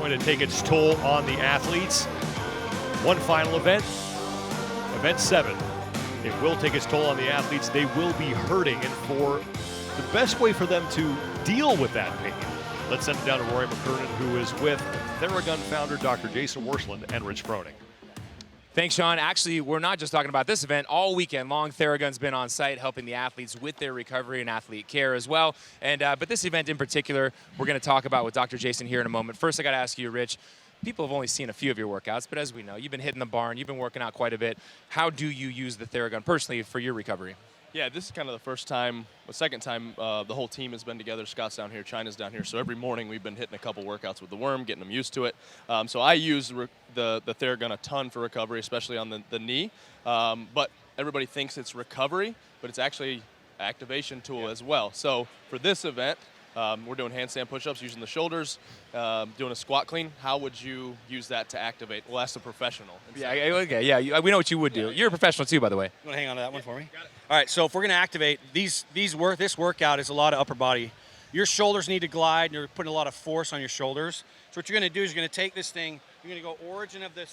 going to take its toll on the athletes. One final event, event 7. It will take its toll on the athletes. They will be hurting, and for the best way for them to deal with that pain, let's send it down to Rory McKernan, who is with Theragun founder Dr. Jason Worsland and Rich Froning. Thanks, Sean. Actually, we're not just talking about this event. All weekend long, Theragun's been on site helping the athletes with their recovery and athlete care as well. And but this event in particular, we're going to talk about with Dr. Jason here in a moment. First, I got to ask you, Rich, people have only seen a few of your workouts, but as we know, you've been hitting the barn, you've been working out quite a bit. How do you use the Theragun personally for your recovery? Yeah, this is kind of the first time, the second time the whole team has been together. Scott's down here, China's down here. So every morning we've been hitting a couple workouts with the worm, getting them used to it. So I use the Theragun a ton for recovery, especially on the knee. But everybody thinks it's recovery, but it's actually activation tool as well. So for this event, we're doing handstand push-ups using the shoulders, doing a squat clean. How would you use that to activate? Well, that's a professional. Yeah, okay, yeah, we know what you would do. You're a professional too, by the way. You want to hang on to that one for me? All right, so if we're going to activate, this workout is a lot of upper body. Your shoulders need to glide, and you're putting a lot of force on your shoulders. So what you're going to do is you're going to take this thing, you're going to go origin of the,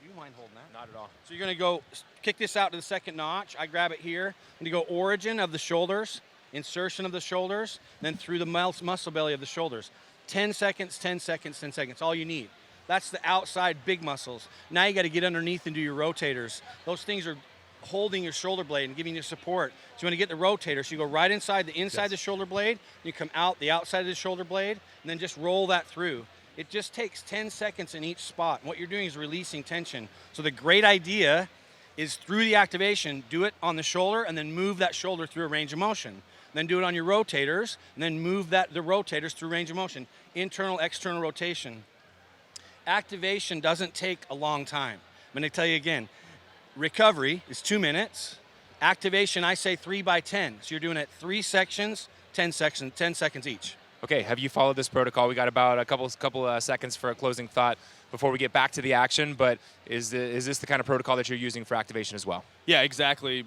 you mind holding that? Not at all. So you're going to go kick this out to the second notch. I grab it here. I'm going to go origin of the shoulders, insertion of the shoulders, then through the muscle belly of the shoulders. 10 seconds, 10 seconds, 10 seconds, all you need. That's the outside big muscles. Now you got to get underneath and do your rotators. Those things are holding your shoulder blade and giving you support. So you want to get the rotator. So you go right inside the shoulder blade, you come out the outside of the shoulder blade, and then just roll that through. It just takes 10 seconds in each spot. And what you're doing is releasing tension. So the great idea is through the activation, do it on the shoulder and then move that shoulder through a range of motion. Then do it on your rotators, and then move the rotators through range of motion. Internal, external rotation. Activation doesn't take a long time. I'm going to tell you again, recovery is 2 minutes. Activation, I say 3 by 10. So you're doing it 3 sections, 10 seconds each. Okay, have you followed this protocol? We got about a couple seconds for a closing thought before we get back to the action, but is this the kind of protocol that you're using for activation as well? Yeah, exactly.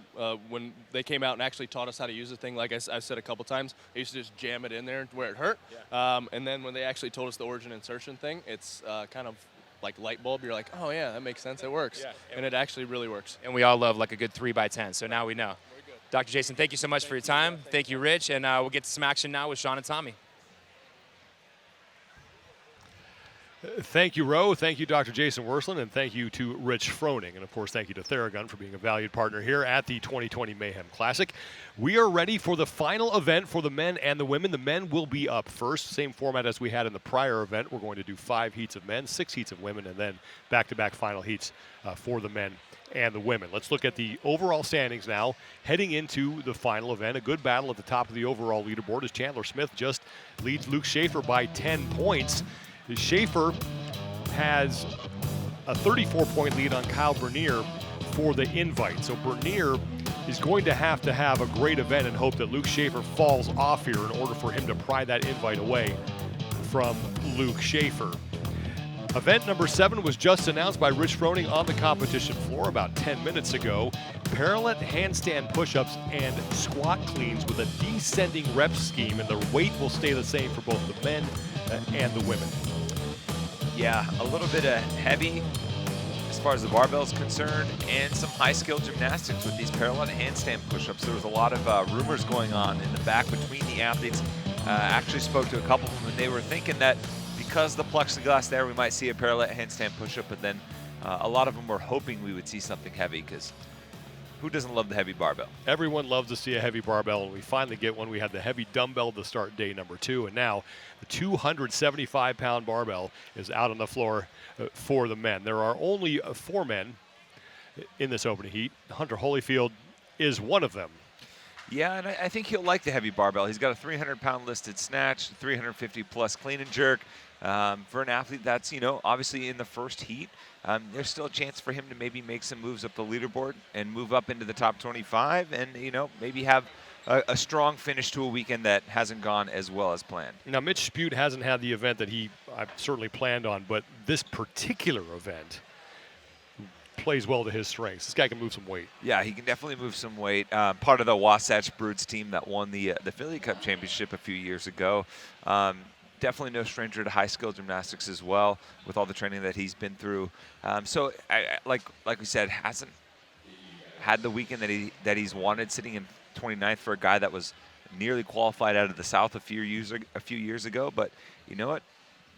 When they came out and actually taught us how to use the thing, like I've said a couple times, I used to just jam it in there where it hurt. Yeah. And then when they actually told us the origin insertion thing, it's kind of like light bulb. You're like, oh yeah, that makes sense, it works. Yeah. And it actually really works. And we all love like a good 3 by 10, so now we know. Dr. Jason, thank you so much for your time. Thank you, Rich, and we'll get to some action now with Sean and Tommy. Thank you, Ro. Thank you, Dr. Jason Worsland, and thank you to Rich Froning. And, of course, thank you to Theragun for being a valued partner here at the 2020 Mayhem Classic. We are ready for the final event for the men and the women. The men will be up first, same format as we had in the prior event. We're going to do 5 heats of men, 6 heats of women, and then back-to-back final heats for the men and the women. Let's look at the overall standings now. Heading into the final event, a good battle at the top of the overall leaderboard as Chandler Smith just leads Luke Schaefer by 10 points. Schaefer has a 34-point lead on Kyle Bernier for the invite. So Bernier is going to have a great event and hope that Luke Schaefer falls off here in order for him to pry that invite away from Luke Schaefer. Event number 7 was just announced by Rich Froning on the competition floor about 10 minutes ago. Parallel handstand push-ups and squat cleans with a descending rep scheme, and the weight will stay the same for both the men and the women. Yeah, a little bit of heavy as far as the barbell is concerned, and some high-skill gymnastics with these parallel handstand push-ups. There was a lot of rumors going on in the back between the athletes. Actually spoke to a couple of them, and they were thinking that because the plexiglass there, we might see a parallel handstand push-up, but then a lot of them were hoping we would see something heavy, because who doesn't love the heavy barbell? Everyone loves to see a heavy barbell, and we finally get one. We had the heavy dumbbell to start day number 2, and now the 275-pound barbell is out on the floor for the men. There are only 4 men in this opening heat. Hunter Holyfield is one of them. Yeah, and I think he'll like the heavy barbell. He's got a 300-pound listed snatch, 350-plus clean and jerk. For an athlete that's, obviously in the first heat, there's still a chance for him to maybe make some moves up the leaderboard and move up into the top 25 and, maybe have a strong finish to a weekend that hasn't gone as well as planned. Now, Mitch Spute hasn't had the event that I certainly planned on, but this particular event plays well to his strengths. This guy can move some weight. Yeah, he can definitely move some weight. Part of the Wasatch Broods team that won the Philly Cup Championship a few years ago. definitely no stranger to high skill gymnastics as well, with all the training that he's been through. So like we said, hasn't had the weekend that he's wanted, sitting in 29th for a guy that was nearly qualified out of the South a few years ago. But you know what?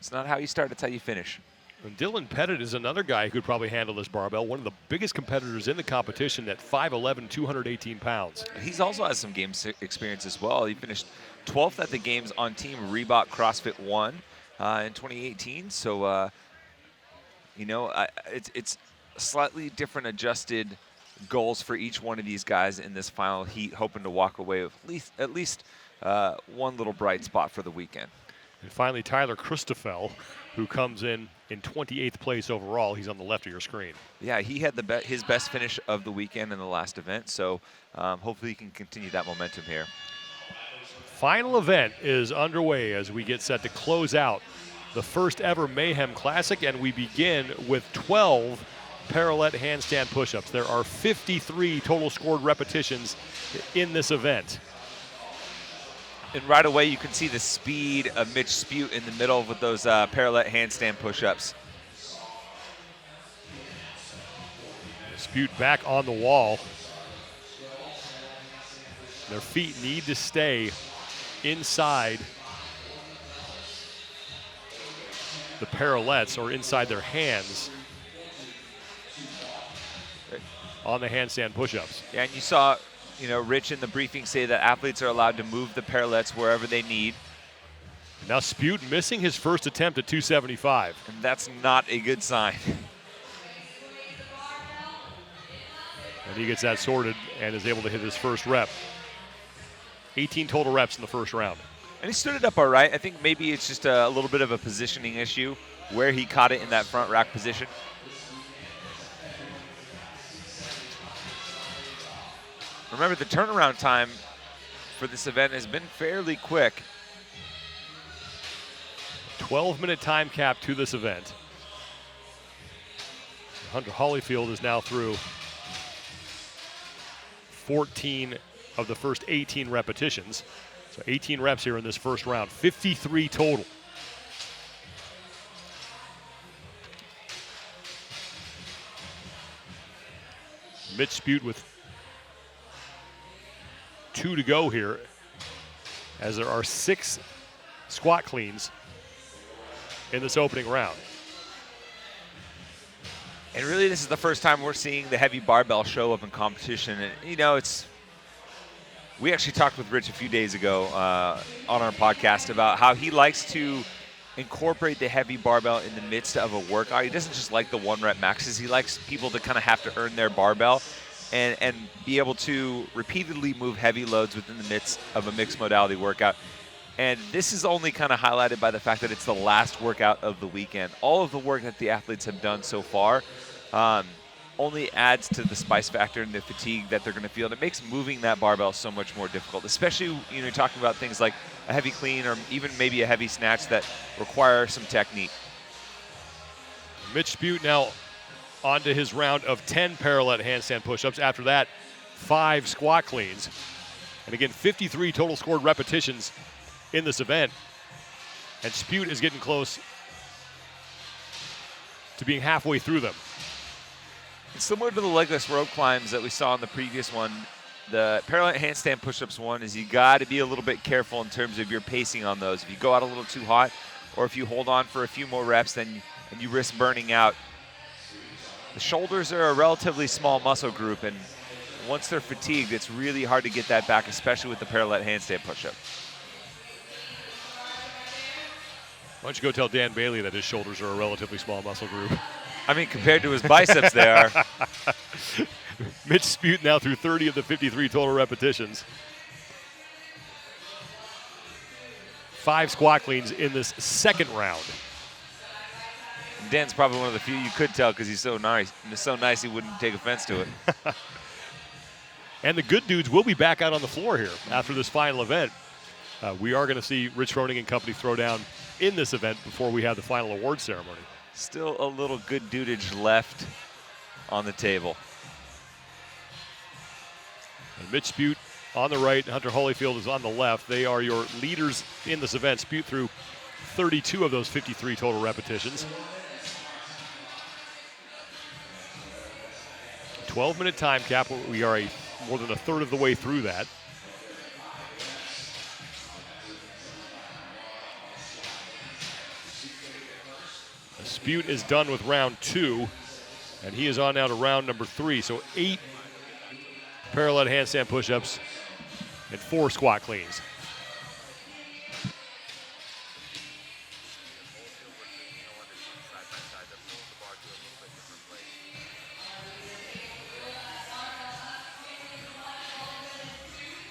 It's not how you start, it's how you finish. And Dylan Pettit is another guy who could probably handle this barbell, one of the biggest competitors in the competition at 5'11", 218 pounds. He's also has some game experience as well. He finished 12th at the games on Team Reebok CrossFit 1 in 2018. So, you know, it's slightly different adjusted goals for each one of these guys in this final heat, hoping to walk away with at least one little bright spot for the weekend. And finally, Tyler Christoffel, who comes in 28th place overall. He's on the left of your screen. Yeah, he had his best finish of the weekend in the last event, so hopefully he can continue that momentum here. Final event is underway as we get set to close out the first ever Mayhem Classic, and we begin with 12 parallel handstand push-ups. There are 53 total scored repetitions in this event. And right away, you can see the speed of Mitch Spute in the middle with those parallel handstand push-ups. Spute back on the wall. Their feet need to stay inside the parallettes or inside their hands on the handstand push-ups. Yeah, and you saw, you know, Rich in the briefing say that athletes are allowed to move the parallettes wherever they need. Now Spute missing his first attempt at 275. And that's not a good sign. And he gets that sorted and is able to hit his first rep. 18 total reps in the first round. And he stood it up all right. I think maybe it's just a little bit of a positioning issue where he caught it in that front rack position. Remember, the turnaround time for this event has been fairly quick. 12-minute time cap to this event. Hunter Holyfield is now through 14 of the first 18 repetitions. So 18 reps here in this first round, 53 total. Mitch Spute with 2 to go here, as there are 6 squat cleans in this opening round. And really, this is the first time we're seeing the heavy barbell show up in competition. And, you know, we actually talked with Rich a few days ago on our podcast about how he likes to incorporate the heavy barbell in the midst of a workout. He doesn't just like the 1-rep maxes. He likes people to kind of have to earn their barbell and be able to repeatedly move heavy loads within the midst of a mixed modality workout. And this is only kind of highlighted by the fact that it's the last workout of the weekend. All of the work that the athletes have done so far only adds to the spice factor and the fatigue that they're going to feel. And it makes moving that barbell so much more difficult, especially, you know, talking about things like a heavy clean or even maybe a heavy snatch that require some technique. Mitch Spute now onto his round of 10 parallel handstand push-ups. After that, 5 squat cleans. And again, 53 total scored repetitions in this event. And Spute is getting close to being halfway through them. It's similar to the legless rope climbs that we saw in the previous one. The parallel handstand push-ups one is you got to be a little bit careful in terms of your pacing on those. If you go out a little too hot, or if you hold on for a few more reps, then you risk burning out. The shoulders are a relatively small muscle group, and once they're fatigued, it's really hard to get that back, especially with the parallel handstand push-up. Why don't you go tell Dan Bailey that his shoulders are a relatively small muscle group? I mean, compared to his biceps, they are. Mitch Spute now through 30 of the 53 total repetitions. 5 squat cleans in this second round. Dan's probably one of the few you could tell because he's so nice. And it's so nice he wouldn't take offense to it. And the good dudes will be back out on the floor here after this final event. We are going to see Rich Froning and company throw down in this event before we have the final award ceremony. Still a little good dudage left on the table. And Mitch Spute on the right, Hunter Holyfield is on the left. They are your leaders in this event. Spute through 32 of those 53 total repetitions. 12-minute time cap. We are more than a third of the way through that. Spute is done with round 2, and he is on now to round number 3. So 8 parallel handstand push-ups and 4 squat cleans.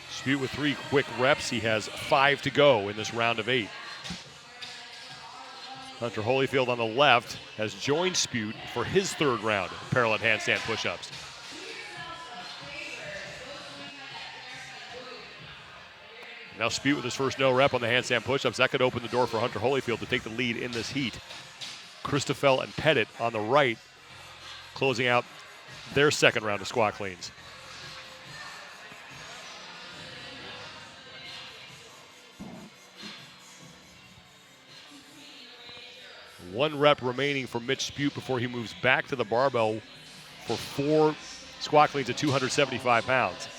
Spute with 3 quick reps. He has 5 to go in this round of 8. Hunter Holyfield on the left has joined Spute for his 3rd round of parallel handstand push-ups. Now Spute with his first no rep on the handstand push-ups. That could open the door for Hunter Holyfield to take the lead in this heat. Christoffel and Pettit on the right closing out their 2nd round of squat cleans. One rep remaining for Mitch Spute before he moves back to the barbell for 4 squat cleans at 275 pounds.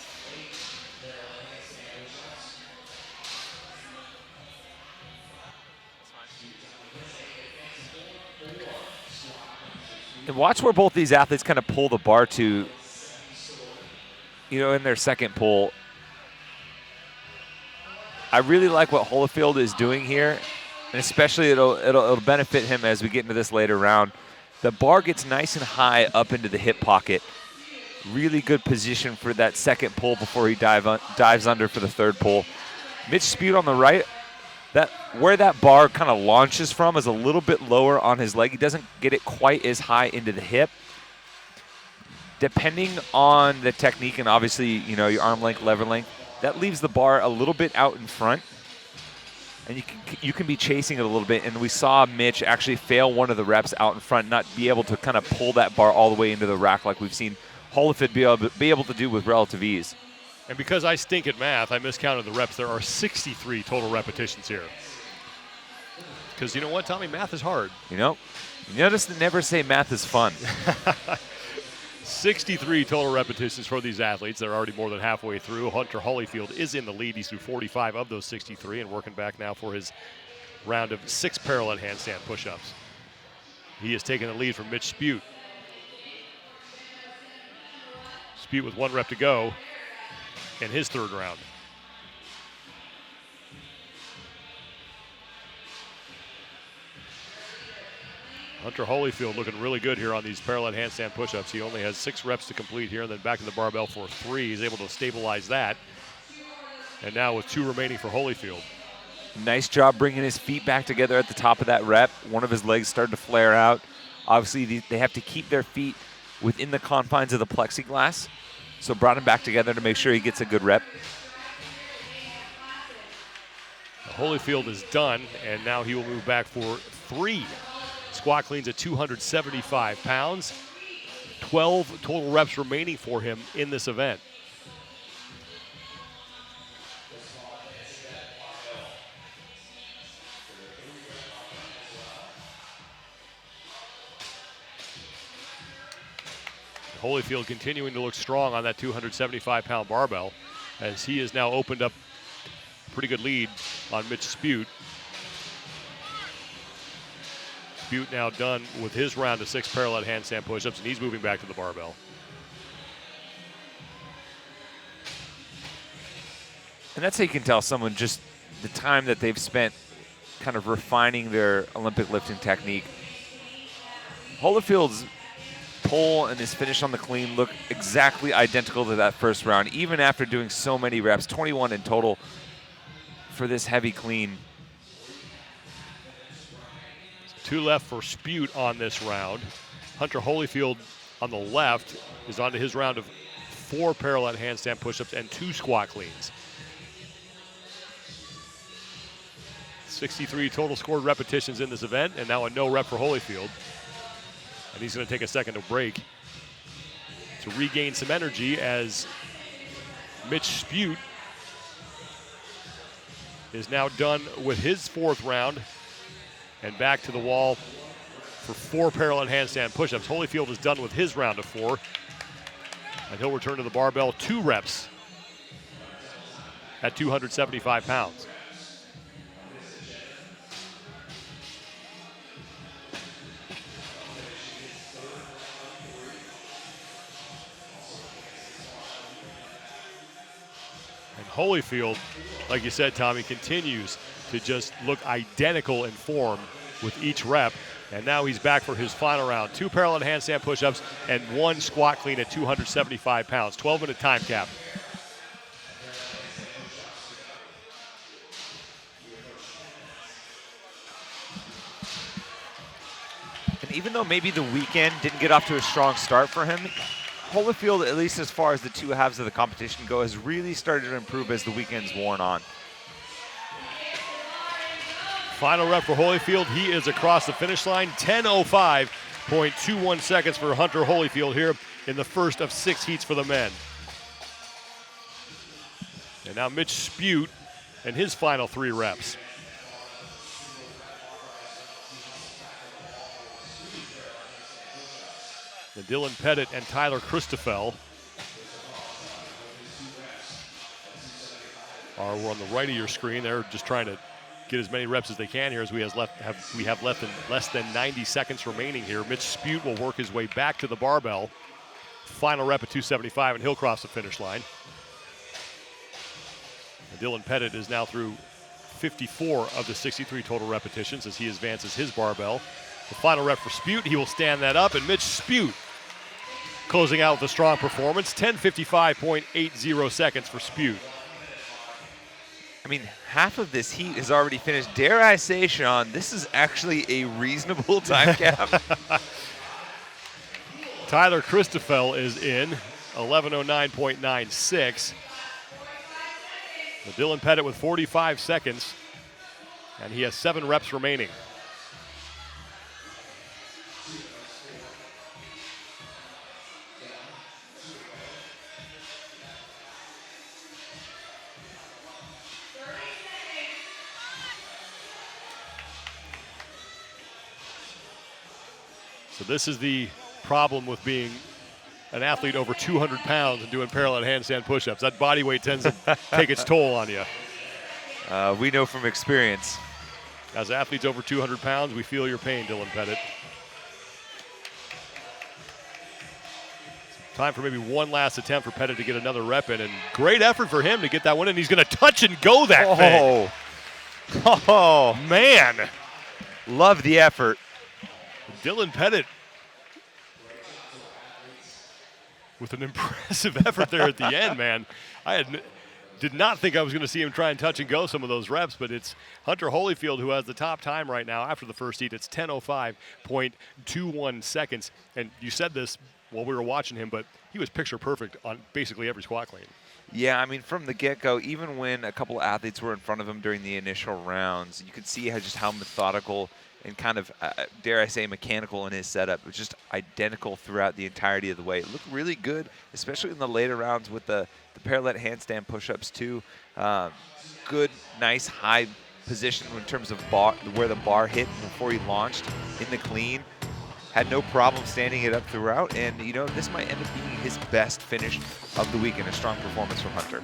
And watch where both these athletes kind of pull the bar to, you know, in their 2nd pull. I really like what Holyfield is doing here, and especially it'll benefit him as we get into this later round. The bar gets nice and high up into the hip pocket. Really good position for that 2nd pull before he dives under for the 3rd pull. Mitch Spute on the right, where that bar kind of launches from is a little bit lower on his leg. He doesn't get it quite as high into the hip. Depending on the technique and obviously, you know, your arm length, lever length, that leaves the bar a little bit out in front. And you can be chasing it a little bit. And we saw Mitch actually fail one of the reps out in front, not be able to kind of pull that bar all the way into the rack like we've seen Holyfield be able to do with relative ease. And because I stink at math, I miscounted the reps. There are 63 total repetitions here. Because you know what, Tommy? Math is hard. You know, you notice they never say math is fun. 63 total repetitions for these athletes. They're already more than halfway through. Hunter Holyfield is in the lead. He's through 45 of those 63 and working back now for his round of 6 parallel handstand push-ups. He has taken the lead from Mitch Spute. Spute with 1 rep to go in his 3rd round. Hunter Holyfield looking really good here on these parallel handstand push-ups. He only has 6 reps to complete here and then back to the barbell for 3. He's able to stabilize that. And now with 2 remaining for Holyfield. Nice job bringing his feet back together at the top of that rep. One of his legs started to flare out. Obviously, they have to keep their feet within the confines of the plexiglass. So brought him back together to make sure he gets a good rep. Holyfield is done, and now he will move back for 3 squat cleans at 275 pounds. 12 total reps remaining for him in this event. Holyfield continuing to look strong on that 275-pound barbell as he has now opened up a pretty good lead on Mitch Spute. Spute now done with his round of 6 parallel handstand push-ups, and he's moving back to the barbell. And that's how you can tell someone just the time that they've spent kind of refining their Olympic lifting technique. Holyfield's pull and his finish on the clean look exactly identical to that first round, even after doing so many reps, 21 in total for this heavy clean. 2 left for Spute on this round. Hunter Holyfield on the left is on to his round of 4 parallel handstand push-ups and 2 squat cleans. 63 total scored repetitions in this event, and now a no rep for Holyfield. And he's going to take a second to break to regain some energy as Mitch Spute is now done with his 4th round and back to the wall for 4 parallel handstand push-ups. Holyfield is done with his round of 4, and he'll return to the barbell 2 reps at 275 pounds. And Holyfield, like you said, Tommy, continues to just look identical in form with each rep. And now he's back for his final round. 2 parallel handstand push-ups and 1 squat clean at 275 pounds. 12-minute time cap. And even though maybe the weekend didn't get off to a strong start for him, Holyfield, at least as far as the 2 halves of the competition go, has really started to improve as the weekend's worn on. Final rep for Holyfield. He is across the finish line. 10:05.21 seconds for Hunter Holyfield here in the first of 6 heats for the men. And now Mitch Spute and his final 3 reps. And Dylan Pettit and Tyler Christoffel are on the right of your screen. They're just trying to get as many reps as they can here as we have left in less than 90 seconds remaining here. Mitch Spute will work his way back to the barbell. Final rep at 275, and he'll cross the finish line. And Dylan Pettit is now through 54 of the 63 total repetitions as he advances his barbell. The final rep for Spute, he will stand that up, and Mitch Spute closing out with a strong performance. 10:55.80 seconds for Spute. I mean, half of this heat is already finished. Dare I say, Sean, this is actually a reasonable time cap. Tyler Christoffel is in, 11:09.96. Dylan Pettit with 45 seconds, and he has 7 reps remaining. So this is the problem with being an athlete over 200 pounds and doing parallel handstand push-ups. That body weight tends to take its toll on you. We know from experience. As athletes over 200 pounds, we feel your pain, Dylan Pettit. Time for maybe one last attempt for Pettit to get another rep in, and great effort for him to get that one in. He's going to touch and go that thing. Oh, Man. love the effort. Dylan Pettit with an impressive effort there at the end, man. I did not think I was going to see him try and touch and go some of those reps, but it's Hunter Holyfield who has the top time right now after the first heat. It's 10:05.21 seconds. And you said this while we were watching him, but he was picture perfect on basically every squat clean. Yeah, I mean, from the get-go, even when a couple of athletes were in front of him during the initial rounds, you could see how methodical and kind of, dare I say, mechanical in his setup. It was just identical throughout the entirety of the way. It looked really good, especially in the later rounds with the parallel handstand push-ups too. Good, nice, high position in terms of where the bar hit before he launched in the clean. Had no problem standing it up throughout, and this might end up being his best finish of the week and a strong performance from Hunter.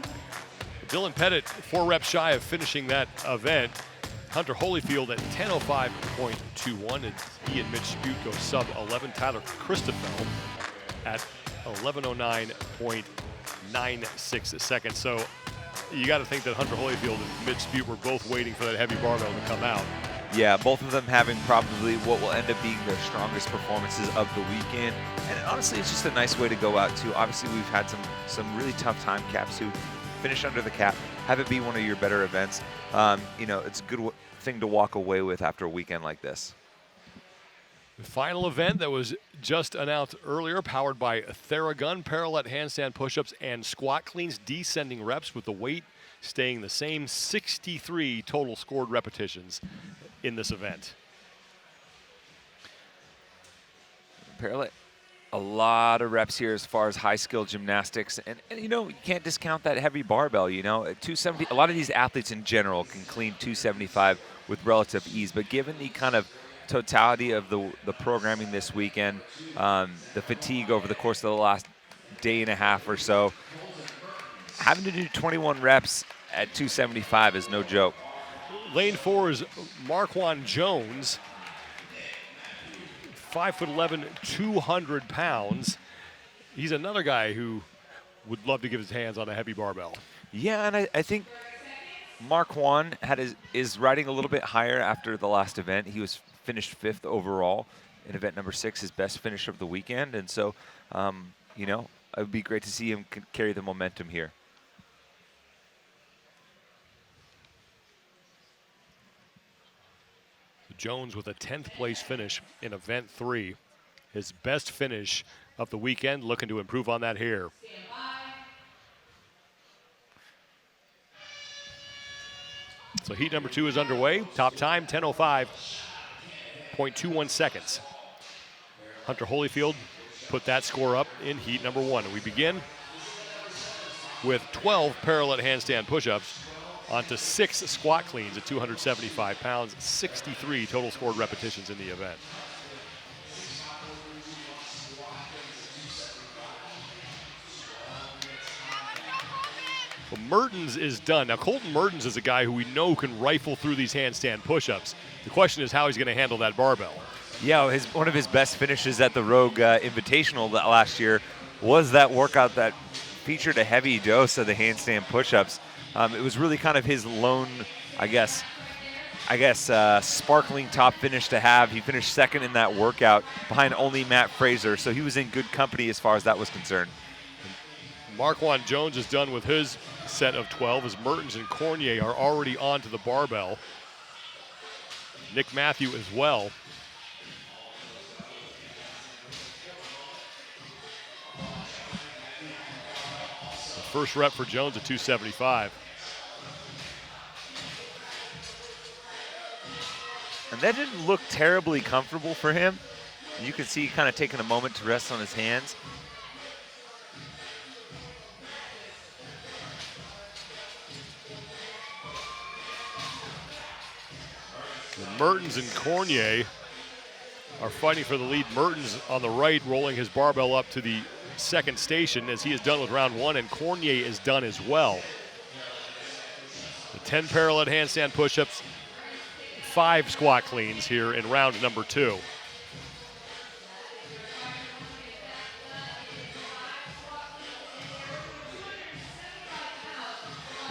Dylan Pettit, 4 reps shy of finishing that event. Hunter Holyfield at 10:05.21, and he and Mitch Spute go sub-11. Tyler Christoffel at 11:09.96 seconds. So you got to think that Hunter Holyfield and Mitch Spute were both waiting for that heavy barbell to come out. Yeah, both of them having probably what will end up being their strongest performances of the weekend. And honestly, it's just a nice way to go out too. Obviously, we've had some really tough time caps who finish under the cap, have it be one of your better events. It's a good thing to walk away with after a weekend like this. The final event that was just announced earlier, powered by Theragun, parallel handstand push-ups and squat cleans, descending reps with the weight staying the same. 63 total scored repetitions in this event. Parallel A lot of reps here as far as high skill gymnastics, and you know, you can't discount that heavy barbell. You know, at 270, a lot of these athletes in general can clean 275 with relative ease, but given the kind of totality of the programming this weekend, the fatigue over the course of the last day and a half or so, having to do 21 reps at 275 is no joke. Lane 4 is Marquand Jones, 5'11", 200 pounds. He's another guy who would love to give his hands on a heavy barbell. Yeah, and I think Marquand is riding a little bit higher after the last event. He was finished 5th overall in event number 6, his best finish of the weekend. And so, you know, it would be great to see him carry the momentum here. Jones with a 10th place finish in event 3. His best finish of the weekend, looking to improve on that here. So heat number 2 is underway. Top time, 10:05.21 seconds. Hunter Holyfield put that score up in heat number 1. And we begin with 12 parallel handstand push-ups onto 6 squat cleans at 275 pounds, 63 total scored repetitions in the event. Well, Mertens is done. Now, Colton Mertens is a guy who we know can rifle through these handstand push-ups. The question is how he's going to handle that barbell. Yeah, one of his best finishes at the Rogue Invitational last year was that workout that featured a heavy dose of the handstand push-ups. It was really kind of his lone, I guess, sparkling top finish to have. He finished 2nd in that workout behind only Matt Fraser, so he was in good company as far as that was concerned. Marquand Jones is done with his set of 12 as Mertens and Cornier are already onto the barbell. Nick Matthew as well. The first rep for Jones at 275. And that didn't look terribly comfortable for him. You can see kind of taking a moment to rest on his hands. Mertens and Cornier are fighting for the lead. Mertens on the right, rolling his barbell up to the 2nd station as he is done with round 1, and Cornier is done as well. The 10 parallel handstand push-ups, 5 squat cleans here in round number 2.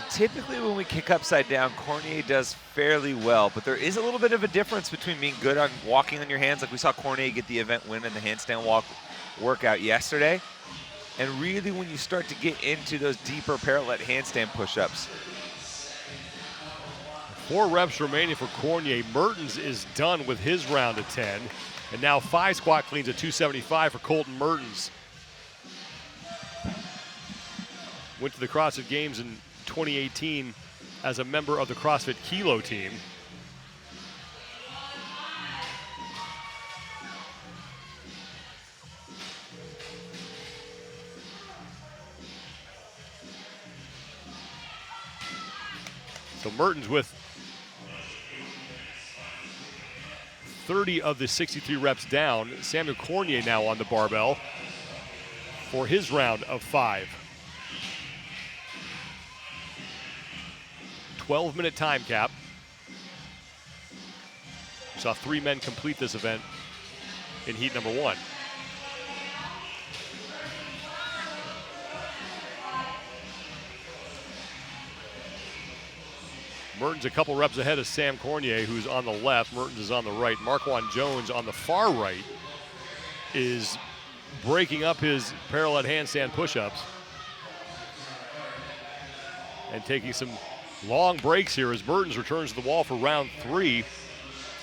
Typically when we kick upside down, Cornier does fairly well, but there is a little bit of a difference between being good on walking on your hands, like we saw Cornier get the event win in the handstand walk workout yesterday, and really when you start to get into those deeper parallel handstand push-ups. 4 reps remaining for Cornier. Mertens is done with his round of 10, and now 5 squat cleans at 275 for Colton Mertens. Went to the CrossFit Games in 2018 as a member of the CrossFit Kilo team. So Mertens with 30 of the 63 reps down. Samuel Cornier now on the barbell for his round of 5. 12-minute time cap. We saw 3 men complete this event in heat number 1. Mertens a couple reps ahead of Sam Cornier, who's on the left. Mertens is on the right. Marquand Jones on the far right is breaking up his parallel handstand push-ups and taking some long breaks here as Mertens returns to the wall for round 3.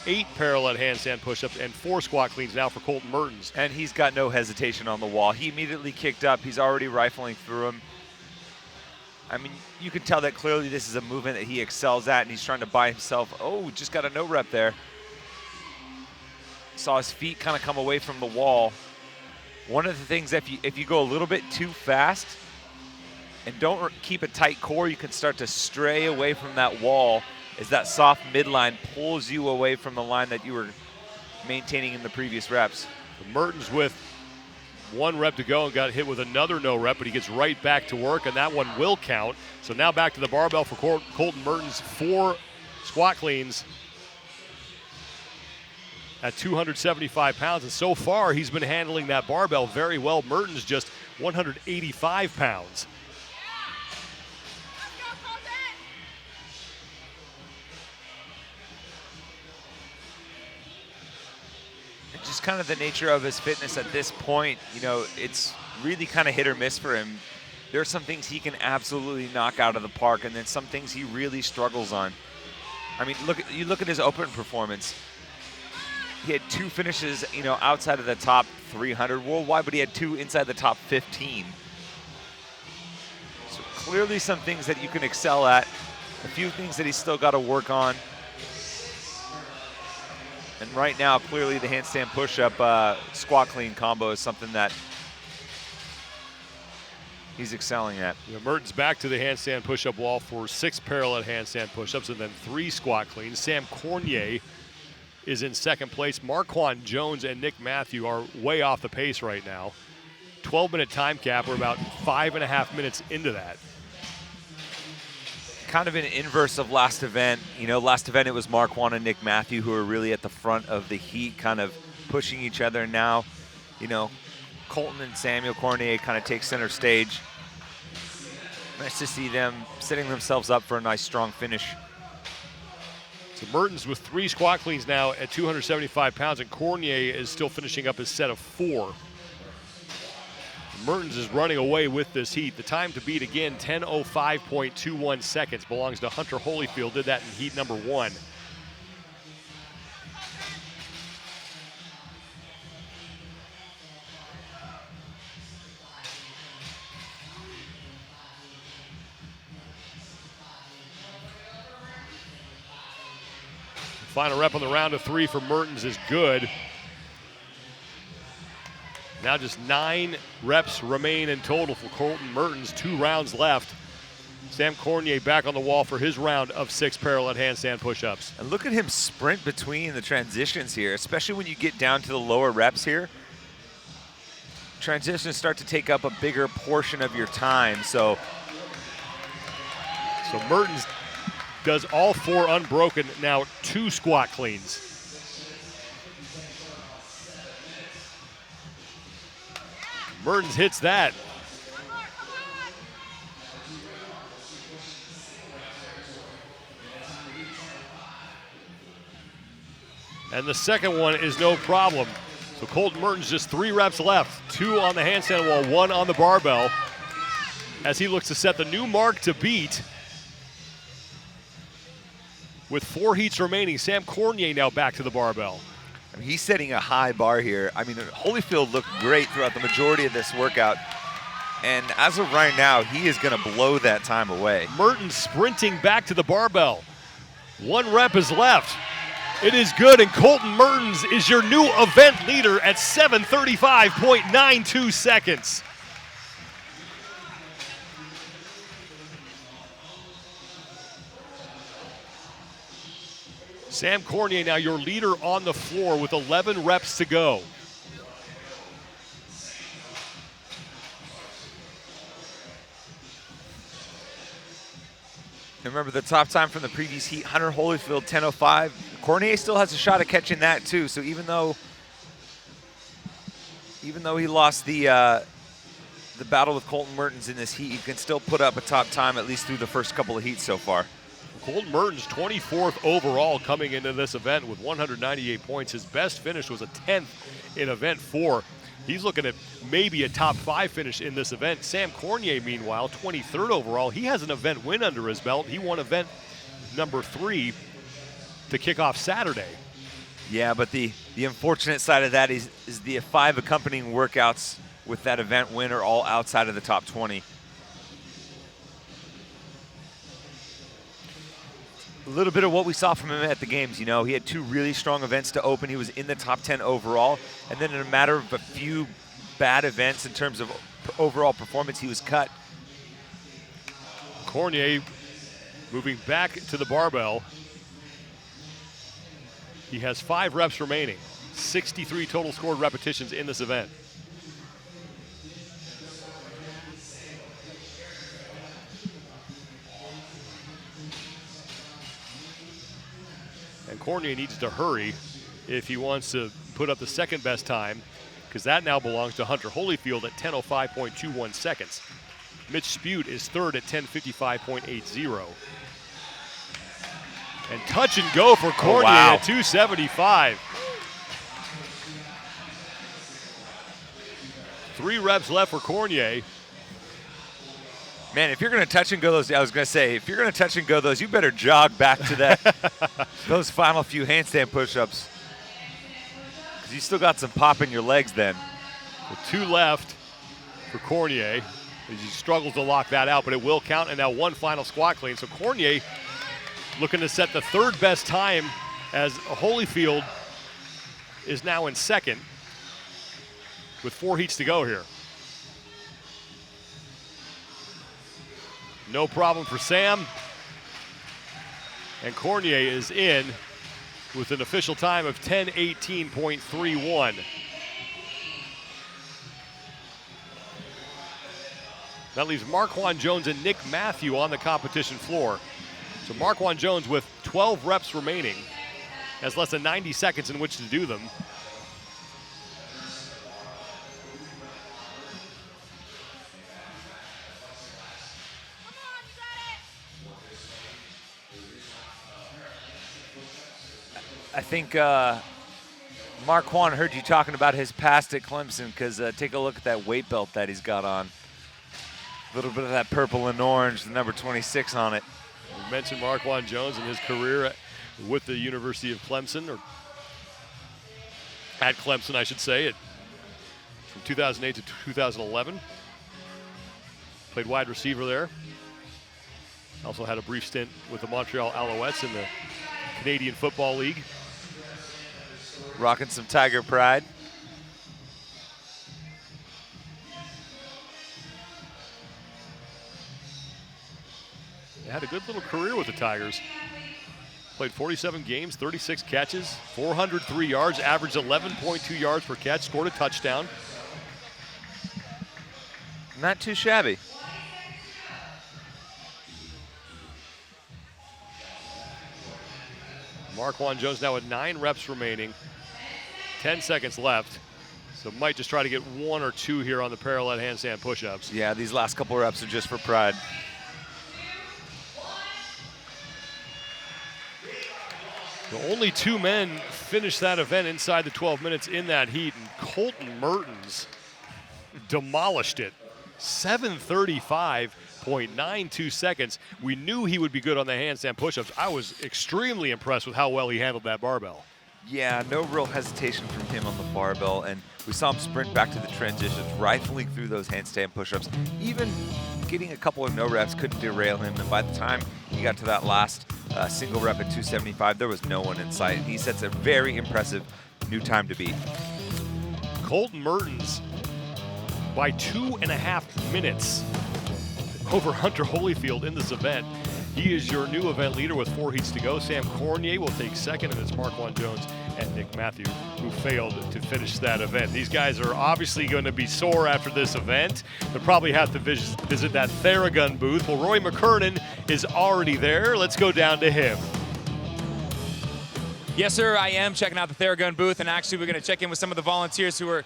8 parallel handstand push-ups and 4 squat cleans now for Colton Mertens. And he's got no hesitation on the wall. He immediately kicked up. He's already rifling through him. I mean, you can tell that clearly this is a movement that he excels at, and he's trying to buy himself. Oh, just got a no rep there. Saw his feet kind of come away from the wall. One of the things, if you go a little bit too fast and don't keep a tight core, you can start to stray away from that wall as that soft midline pulls you away from the line that you were maintaining in the previous reps. Mertens with 1 rep to go and got hit with another no rep, but he gets right back to work, and that one will count. So now back to the barbell for Colton Mertens, 4 squat cleans at 275 pounds, and so far he's been handling that barbell very well. Mertens just 185 pounds. Just kind of the nature of his fitness at this point, you know, it's really kind of hit or miss for him. There are some things he can absolutely knock out of the park, and then some things he really struggles on. I mean, you look at his open performance. He had 2 finishes, you know, outside of the top 300 worldwide, but he had 2 inside the top 15. So clearly some things that you can excel at, a few things that he's still got to work on. And right now, clearly the handstand push-up squat clean combo is something that he's excelling at. You know, Mertens back to the handstand push-up wall for 6 parallel handstand push-ups and then 3 squat cleans. Sam Cornier is in second place. Marquand Jones and Nick Matthew are way off the pace right now. 12-minute time cap. We're about 5.5 minutes into that. Kind of an inverse of last event. You know, last event it was Marquand and Nick Matthew who were really at the front of the heat, kind of pushing each other. Now, you know, Colton and Samuel Cornier kind of take center stage. Nice to see them setting themselves up for a nice strong finish. So Mertens with 3 squat cleans now at 275 pounds, and Cornier is still finishing up his set of 4. Mertens is running away with this heat. The time to beat again, 10:05.21 seconds, belongs to Hunter Holyfield. Did that in heat number 1. Final rep on the round of 3 for Mertens is good. Now just 9 reps remain in total for Colton Mertens, 2 rounds left. Sam Cornier back on the wall for his round of 6 parallel handstand push-ups. And look at him sprint between the transitions here, especially when you get down to the lower reps here. Transitions start to take up a bigger portion of your time, so Mertens does all 4 unbroken, now 2 squat cleans. Mertens hits that. And the second one is no problem. So Colton Mertens just 3 reps left, 2 on the handstand wall, 1 on the barbell, as he looks to set the new mark to beat. With 4 heats remaining, Sam Cornier now back to the barbell. I mean, he's setting a high bar here. I mean, Holyfield looked great throughout the majority of this workout. And as of right now, he is going to blow that time away. Mertens sprinting back to the barbell. 1 rep is left. It is good, and Colton Mertens is your new event leader at 7:35.92 seconds. Sam Cornier now your leader on the floor with 11 reps to go. Remember the top time from the previous heat, Hunter Holyfield, 10:05. Cornier still has a shot at catching that too. So even though he lost the battle with Colton Mertens in this heat, he can still put up a top time at least through the first couple of heats so far. Colton Mertens, 24th overall coming into this event with 198 points. His best finish was a 10th in event 4. He's looking at maybe a top 5 finish in this event. Sam Cornier, meanwhile, 23rd overall. He has an event win under his belt. He won event number 3 to kick off Saturday. Yeah, but the unfortunate side of that is the 5 accompanying workouts with that event win are all outside of the top 20. A little bit of what we saw from him at the games. You know, he had 2 really strong events to open. He was in the top 10 overall, and then in a matter of a few bad events in terms of overall performance. He was cut. Cornier moving back to the barbell. He has 5 reps remaining. 63 total scored repetitions in this event. And Cornier needs to hurry if he wants to put up the second best time, because that now belongs to Hunter Holyfield at 10:05.21 seconds. Mitch Spute is third at 10:55.80. And touch and go for Cornier at 275. 3 reps left for Cornier. Man, if you're going to touch and go those, I was going to say, if you're going to touch and go those, you better jog back to that those final few handstand push-ups, because you still got some pop in your legs then. With 2 left for Cornier. He struggles to lock that out, but it will count. And now 1 final squat clean. So Cornier looking to set the 3rd best time, as Holyfield is now in 2nd with 4 heats to go here. No problem for Sam. And Cornier is in with an official time of 10:18.31. That leaves Marquand Jones and Nick Matthew on the competition floor. So Marquand Jones, with 12 reps remaining, has less than 90 seconds in which to do them. I think Marquand heard you talking about his past at Clemson, because take a look at that weight belt that he's got on. A little bit of that purple and orange, the number 26 on it. We mentioned Marquand Jones and his career with the University of Clemson, or at Clemson, I should say, from 2008 to 2011. Played wide receiver there. Also had a brief stint with the Montreal Alouettes in the Canadian Football League. Rocking some Tiger pride. He had a good little career with the Tigers. Played 47 games, 36 catches, 403 yards, averaged 11.2 yards per catch, scored a touchdown. Not too shabby. Marquand Jones now with 9 reps remaining, 10 seconds left. So might just try to get 1 or 2 here on the parallel handstand push-ups. Yeah, these last couple reps are just for pride. The only 2 men finished that event inside the 12 minutes in that heat, and Colton Mertens demolished it. 7:35.92 seconds. We knew he would be good on the handstand push-ups. I was extremely impressed with how well he handled that barbell. Yeah, no real hesitation from him on the barbell, and we saw him sprint back to the transitions, rifling through those handstand push-ups. Even getting a couple of no reps couldn't derail him, and by the time he got to that last single rep at 275, there was no one in sight. He sets a very impressive new time to beat. Colton Mertens by 2.5 minutes over Hunter Holyfield in this event. He is your new event leader with 4 heats to go. Sam Cornier will take second, and it's Marquand Jones and Nick Matthew who failed to finish that event. These guys are obviously going to be sore after this event. They'll probably have to visit that Theragun booth. Well, Roy McKernan is already there. Let's go down to him. Yes, sir, I am checking out the Theragun booth, and actually we're going to check in with some of the volunteers who are...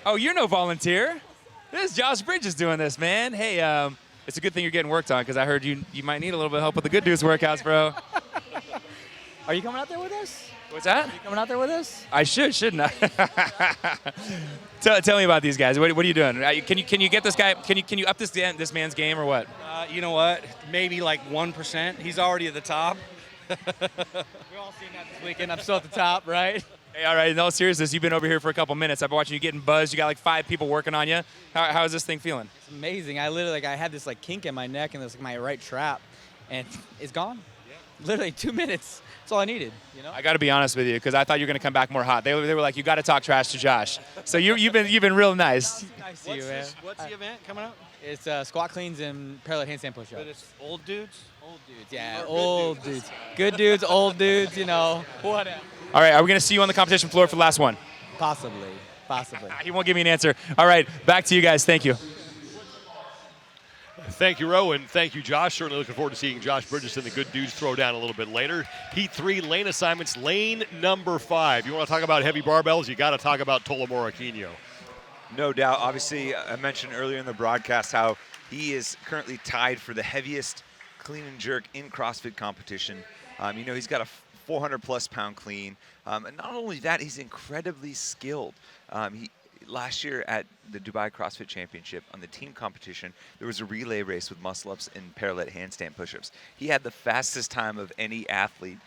Oh, you're no volunteer. This is Josh Bridges doing this, man. Hey, it's a good thing you're getting worked on, because I heard you might need a little bit of help with the good news workouts, bro. Are you coming out there with us? What's that? Are you coming out there with us? I shouldn't I? Tell me about these guys. What are you doing? Can you get this guy? Can you up this man's game or what? You know what? Maybe like 1%. He's already at the top. We're all seeing that this weekend. I'm still at the top, right? Hey, all right. In all seriousness, you've been over here for a couple minutes. I've been watching you getting buzzed. You got like 5 people working on you. How is this thing feeling? It's amazing. I literally I had this like kink in my neck and this my right trap, and it's gone. Literally 2 minutes. That's all I needed, you know? I got to be honest with you because I thought you were going to come back more hot. They were like, you got to talk trash to Josh. So you've been real nice. Nice to you, man. What's the event coming up? It's squat cleans and parallel handstand push-ups. But it's old dudes? Old dudes, yeah, old dudes. Good dudes, old dudes, you know, whatever. All right, are we going to see you on the competition floor for the last one? Possibly. He won't give me an answer. All right, back to you guys. Thank you. Thank you, Ro, and thank you, Josh. Certainly looking forward to seeing Josh Bridges and the good dudes throw down a little bit later. Heat 3, lane assignments, lane number 5. You want to talk about heavy barbells, you got to talk about Tolamora Aquino. No doubt. Obviously, I mentioned earlier in the broadcast how he is currently tied for the heaviest clean and jerk in CrossFit competition. He's got a 400-plus pound clean. And not only that, he's incredibly skilled. Last year at the Dubai CrossFit Championship on the team competition, there was a relay race with muscle-ups and parallel handstand push-ups. He had the fastest time of any athlete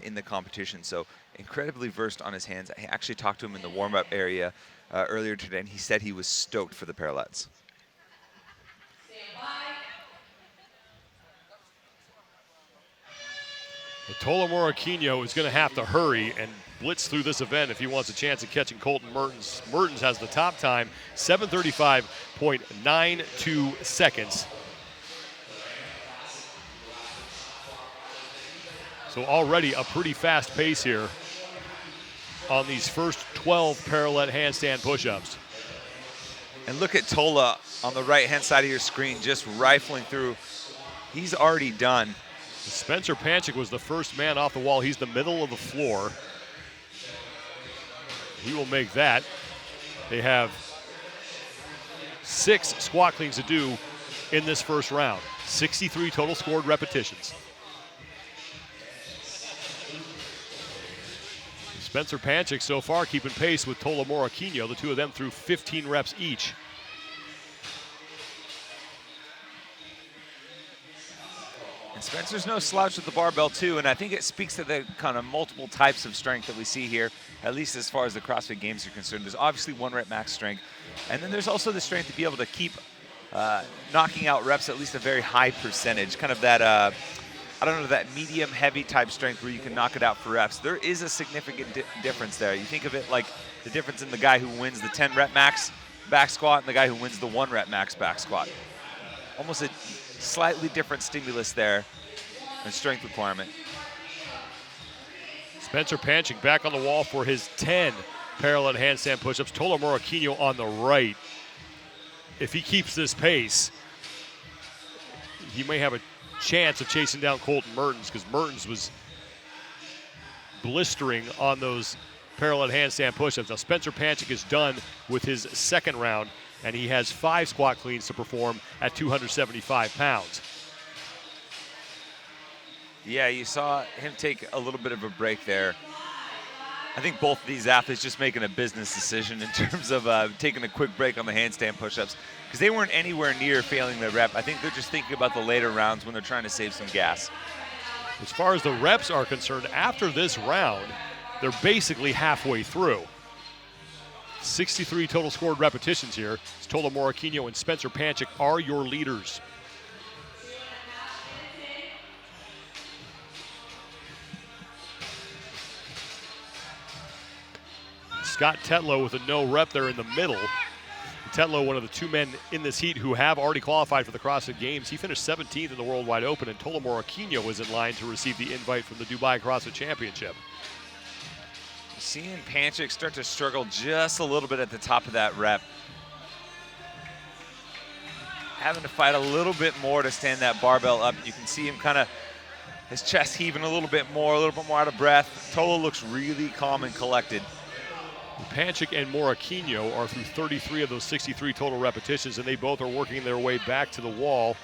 in the competition, so incredibly versed on his hands. I actually talked to him in the warm-up area earlier today, and he said he was stoked for the parallels. Tolamora Aquino is going to have to hurry and blitz through this event if he wants a chance at catching Colton Mertens. Mertens has the top time, 7:35.92 seconds. So already a pretty fast pace here on these first 12 parallel handstand push-ups. And look at Tola on the right-hand side of your screen, just rifling through. He's already done. Spencer Panchik was the first man off the wall. He's the middle of the floor. He will make that. They have 6 squat cleans to do in this first round. 63 total scored repetitions. Spencer Panchik so far keeping pace with Tolamora Aquino. The two of them through 15 reps each. And Spencer's no slouch with the barbell too, and I think it speaks to the kind of multiple types of strength that we see here, at least as far as the CrossFit Games are concerned. There's obviously 1 rep max strength, and then there's also the strength to be able to keep knocking out reps at least a very high percentage, kind of that, that medium heavy type strength where you can knock it out for reps. There is a significant difference there. You think of it like the difference in the guy who wins the 10 rep max back squat and the guy who wins the 1 rep max back squat. Almost a slightly different stimulus there and strength requirement. Spencer Panchik back on the wall for his 10 parallel handstand push-ups. Tolamora Aquino on the right. If he keeps this pace, he may have a chance of chasing down Colton Mertens, because Mertens was blistering on those parallel handstand push-ups. Now Spencer Panchik is done with his second round, and he has 5 squat cleans to perform at 275 pounds. Yeah, you saw him take a little bit of a break there. I think both of these athletes just making a business decision in terms of taking a quick break on the handstand push-ups, because they weren't anywhere near failing their rep. I think they're just thinking about the later rounds when they're trying to save some gas. As far as the reps are concerned, after this round, they're basically halfway through. 63 total scored repetitions here. Tolamora Aquino and Spencer Panchik are your leaders. Scott Tetlow with a no rep there in the middle. Tetlow, one of the 2 men in this heat who have already qualified for the CrossFit Games. He finished 17th in the Worldwide Open, and Tolamora Aquino was in line to receive the invite from the Dubai CrossFit Championship. Seeing Panchik start to struggle just a little bit at the top of that rep. Having to fight a little bit more to stand that barbell up. You can see him kind of, his chest heaving a little bit more out of breath. Tola looks really calm and collected. Panchik and Moraquino are through 33 of those 63 total repetitions, and they both are working their way back to the wall.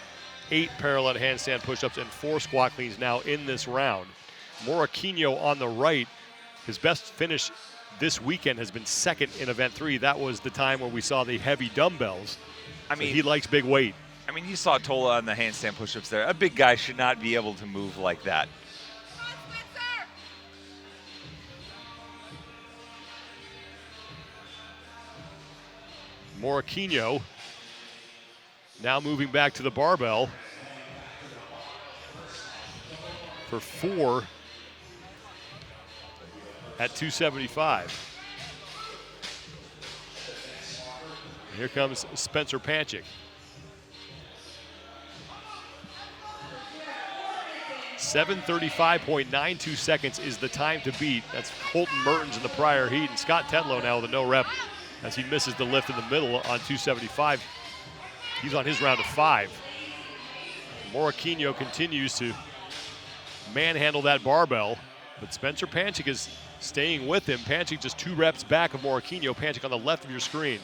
8 parallel handstand push-ups and 4 squat cleans now in this round. Moraquino on the right, his best finish this weekend has been second in event 3. That was the time where we saw the heavy dumbbells. I mean, so he likes big weight. I mean, you saw Tola on the handstand push-ups there. A big guy should not be able to move like that. Moraquino now moving back to the barbell. for 4 at 275. And here comes Spencer Panchik. 7:35.92 seconds is the time to beat. That's Colton Mertens in the prior heat, and Scott Tetlow now with a no rep as he misses the lift in the middle on 275. He's on his round of 5. Morquinho continues to manhandle that barbell, but Spencer Panchik is staying with him. Panchik just 2 reps back of Morquinho. Panchik on the left of your screen.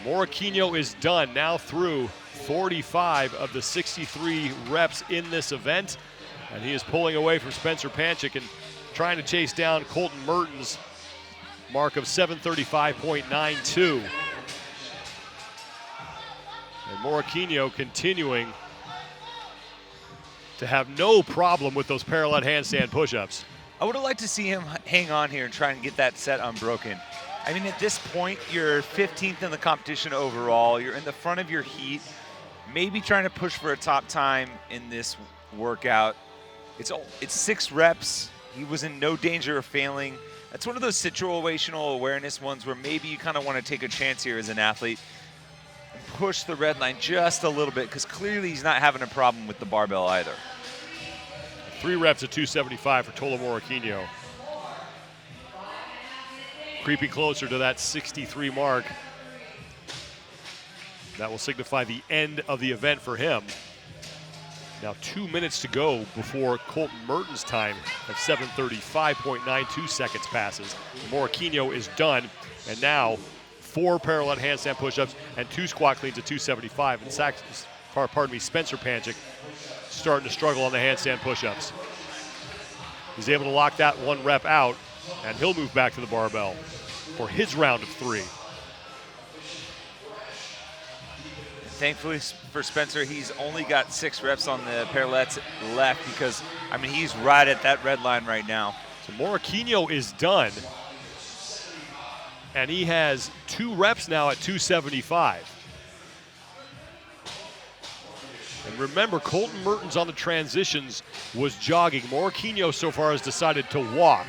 Morquinho is done now through 45 of the 63 reps in this event, and he is pulling away from Spencer Panchik and trying to chase down Colton Mertens' mark of 7:35.92. And Morquinho continuing to have no problem with those parallel handstand push-ups. I would have liked to see him hang on here and try and get that set unbroken. I mean, at this point, you're 15th in the competition overall. You're in the front of your heat, maybe trying to push for a top time in this workout. It's 6 reps. He was in no danger of failing. That's one of those situational awareness ones where maybe you kind of want to take a chance here as an athlete and push the red line just a little bit, because clearly he's not having a problem with the barbell either. 3 reps at 275 for Tola Morquinho. Creeping closer to that 63 mark. That will signify the end of the event for him. Now 2 minutes to go before Colton Mertens' time of 7:35.92 seconds passes. Morquinho is done, and now 4 parallel handstand push-ups and 2 squat cleans at 275. And Spencer Panchik starting to struggle on the handstand push-ups. He's able to lock that 1 rep out, and he'll move back to the barbell for his round of 3. Thankfully for Spencer, he's only got 6 reps on the parallettes left, because, I mean, he's right at that red line right now. So Morquinho is done, and he has 2 reps now at 275. And remember, Colton Mertens on the transitions was jogging. Morquinho so far has decided to walk.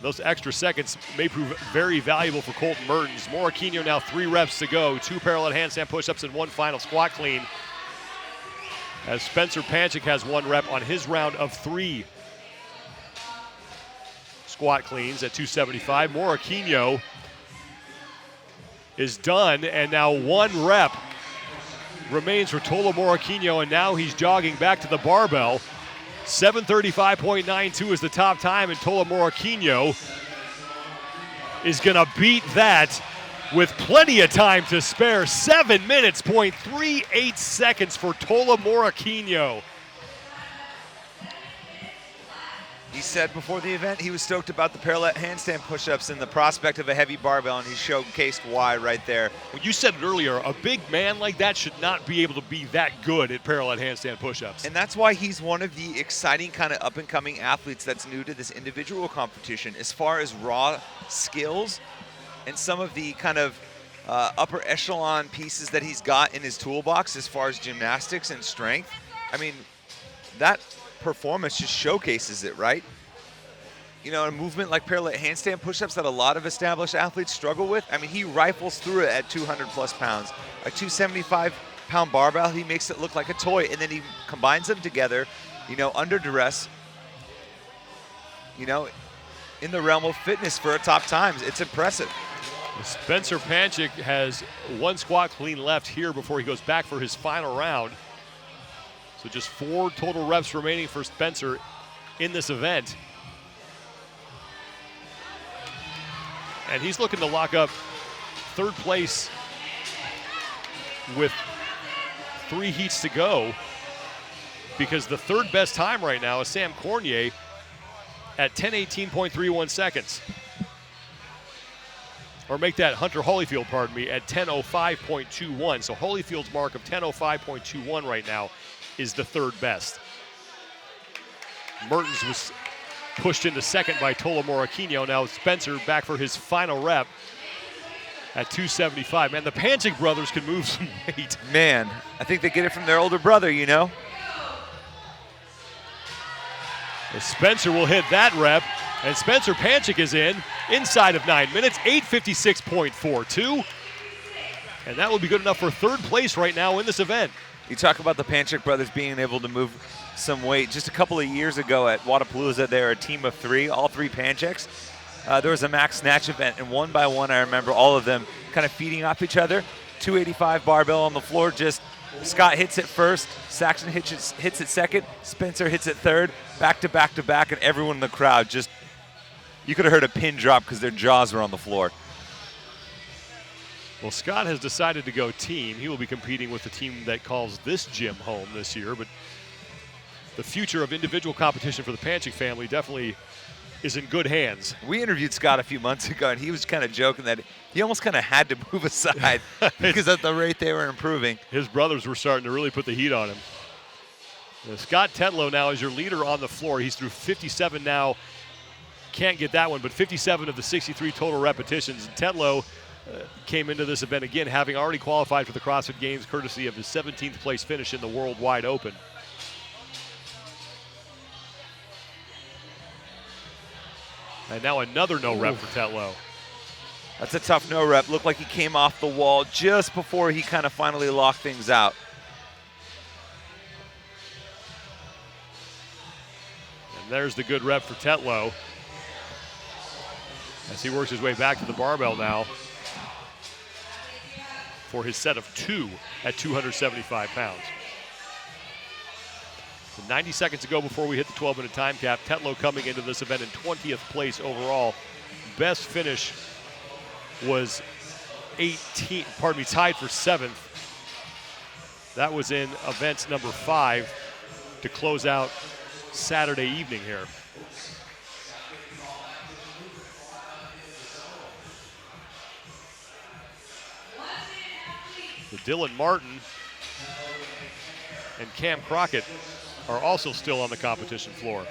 Those extra seconds may prove very valuable for Colton Mertens. Morquinho now 3 reps to go, 2 parallel handstand push-ups and 1 final squat clean. As Spencer Panchik has 1 rep on his round of 3 squat cleans at 275. Morquinho is done, and now 1 rep remains for Tola Morquinho, and now he's jogging back to the barbell. 7:35.92 is the top time, and Tola Morquinho is going to beat that with plenty of time to spare. 7 minutes, 0.38 seconds for Tola Morquinho. He said before the event he was stoked about the parallel handstand push-ups and the prospect of a heavy barbell, and he showcased why right there. Well, you said it earlier, a big man like that should not be able to be that good at parallel handstand push-ups. And that's why he's one of the exciting kind of up-and-coming athletes that's new to this individual competition. As far as raw skills and some of the kind of upper echelon pieces that he's got in his toolbox as far as gymnastics and strength, I mean, that performance just showcases it, right? You know, a movement like parallel handstand push-ups that a lot of established athletes struggle with, I mean, he rifles through it at 200 plus pounds. A 275-pound barbell, he makes it look like a toy, and then he combines them together, you know, under duress, you know, in the realm of fitness for a top time. It's impressive. Spencer Panchik has 1 squat clean left here before he goes back for his final round. So just 4 total reps remaining for Spencer in this event. And he's looking to lock up 3rd place with 3 heats to go, because the 3rd best time right now is Sam Cornier at 10:18.31 seconds. Or make that Hunter Holyfield, pardon me, at 10:05.21. So Holyfield's mark of 10:05.21 right now is the 3rd best. Mertens was pushed into 2nd by Tola Morquinho. Now Spencer back for his final rep. at 275. Man, the Panchik brothers can move some weight. Man, I think they get it from their older brother, you know? As Spencer will hit that rep, and Spencer Panchik is inside of 9 minutes, 8:56.42. And that will be good enough for third place right now in this event. You talk about the Panchik brothers being able to move some weight. Just a couple of years ago at Wadapalooza, they were a team of 3, all 3 Panchiks. There was a max snatch event, and one by one, I remember all of them kind of feeding off each other. 285 barbell on the floor, just Scott hits it first, Saxon hits it second, Spencer hits it third, back to back to back, and everyone in the crowd just, you could have heard a pin drop because their jaws were on the floor. Well, Scott has decided to go team. He will be competing with the team that calls this gym home this year, but the future of individual competition for the Panchik family definitely is in good hands. We interviewed Scott a few months ago, and he was kind of joking that he almost kind of had to move aside because at the rate they were improving. His brothers were starting to really put the heat on him. Scott Tetlow now is your leader on the floor. He's through 57 now. Can't get that one, but 57 of the 63 total repetitions. Tetlow came into this event again having already qualified for the CrossFit Games courtesy of his 17th place finish in the World Wide Open. And now another no rep for Tetlow. That's a tough no rep. Looked like he came off the wall just before he kind of finally locked things out. And there's the good rep for Tetlow as he works his way back to the barbell now for his set of 2 at 275 pounds. So 90 seconds to go before we hit the 12-minute time cap. Tetlow coming into this event in 20th place overall. Best finish was tied for 7th. That was in events number 5 to close out Saturday evening here. So Dylan Martin and Cam Crockett are also still on the competition floor.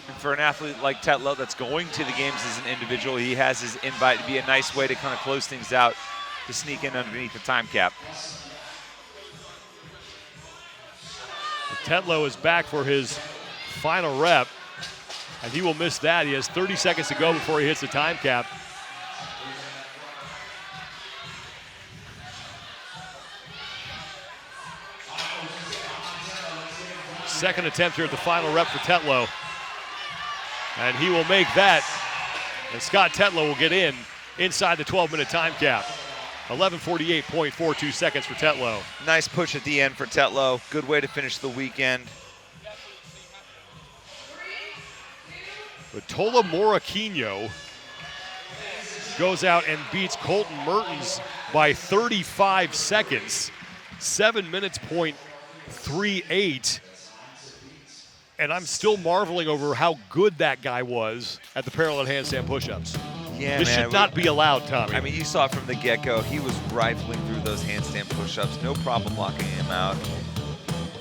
And for an athlete like Tetlow that's going to the games as an individual, he has his invite to be a nice way to kind of close things out, to sneak in underneath the time cap. Tetlow is back for his final rep, and he will miss that. He has 30 seconds to go before he hits the time cap. Second attempt here at the final rep for Tetlow. And he will make that. And Scott Tetlow will get inside the 12-minute time cap. 11:48.42 seconds for Tetlow. Nice push at the end for Tetlow. Good way to finish the weekend. But Tola Moraquino goes out and beats Colton Mertens by 35 seconds. 7 minutes, .38. And I'm still marveling over how good that guy was at the parallel handstand push-ups. Yeah, this man, should not be allowed, Tommy. I mean, you saw from the get-go, he was rifling through those handstand push-ups, no problem locking him out.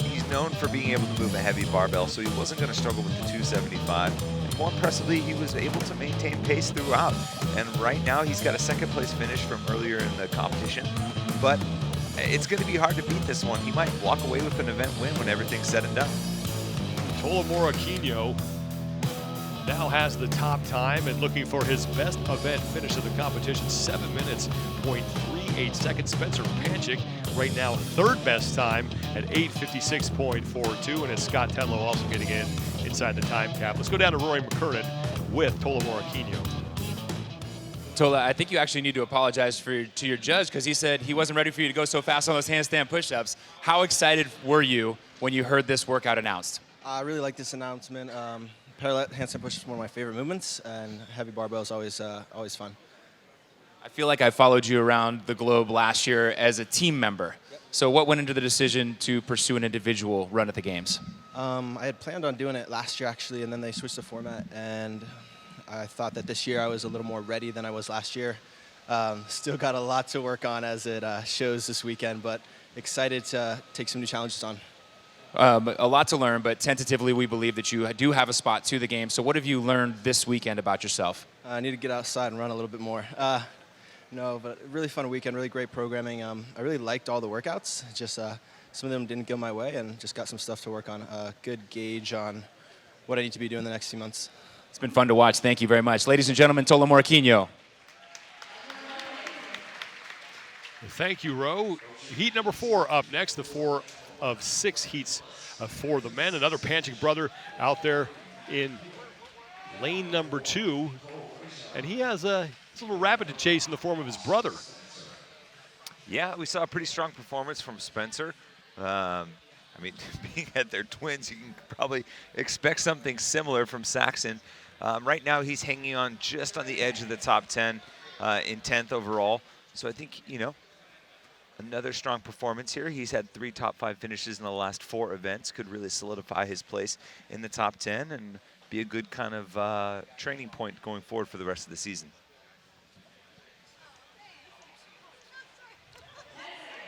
He's known for being able to move a heavy barbell, so he wasn't going to struggle with the 275. And more impressively, he was able to maintain pace throughout. And right now, he's got a second-place finish from earlier in the competition. But it's going to be hard to beat this one. He might walk away with an event win when everything's said and done. Tola Moraquino now has the top time and looking for his best event finish of the competition, 7 minutes, .38 seconds. Spencer Panchik right now third best time at 8:56.42, and it's Scott Tetlow also getting inside the time cap. Let's go down to Rory McKernan with Tola Moraquino. Tola, I think you actually need to apologize to your judge because he said he wasn't ready for you to go so fast on those handstand push-ups. How excited were you when you heard this workout announced? I really like this announcement. Parallel handstand push is one of my favorite movements, and heavy barbell is always fun. I feel like I followed you around the globe last year as a team member. Yep. So what went into the decision to pursue an individual run at the games? I had planned on doing it last year, actually, and then they switched the format, and I thought that this year I was a little more ready than I was last year. Still got a lot to work on as it shows this weekend, but excited to take some new challenges on. A lot to learn, but tentatively we believe that you do have a spot to the game. So what have you learned this weekend about yourself? I need to get outside and run a little bit more. No, but really fun weekend, really great programming. I really liked all the workouts. Just some of them didn't go my way, and just got some stuff to work on. Good gauge on what I need to be doing the next few months. It's been fun to watch. Thank you very much. Ladies and gentlemen, Tola Moraquinho. Thank you, Ro. Heat number 4 up next, the 4 of 6 heats for the men. Another Panchik brother out there in lane number 2, and he has a little rabbit to chase in the form of his brother. Yeah, we saw a pretty strong performance from Spencer. I mean, being that they're twins, you can probably expect something similar from Saxon. Right now, he's hanging on just on the edge of the top 10 in 10th overall. So I think, you know, another strong performance here. He's had 3 top 5 finishes in the last 4 events. Could really solidify his place in the top 10 and be a good kind of training point going forward for the rest of the season.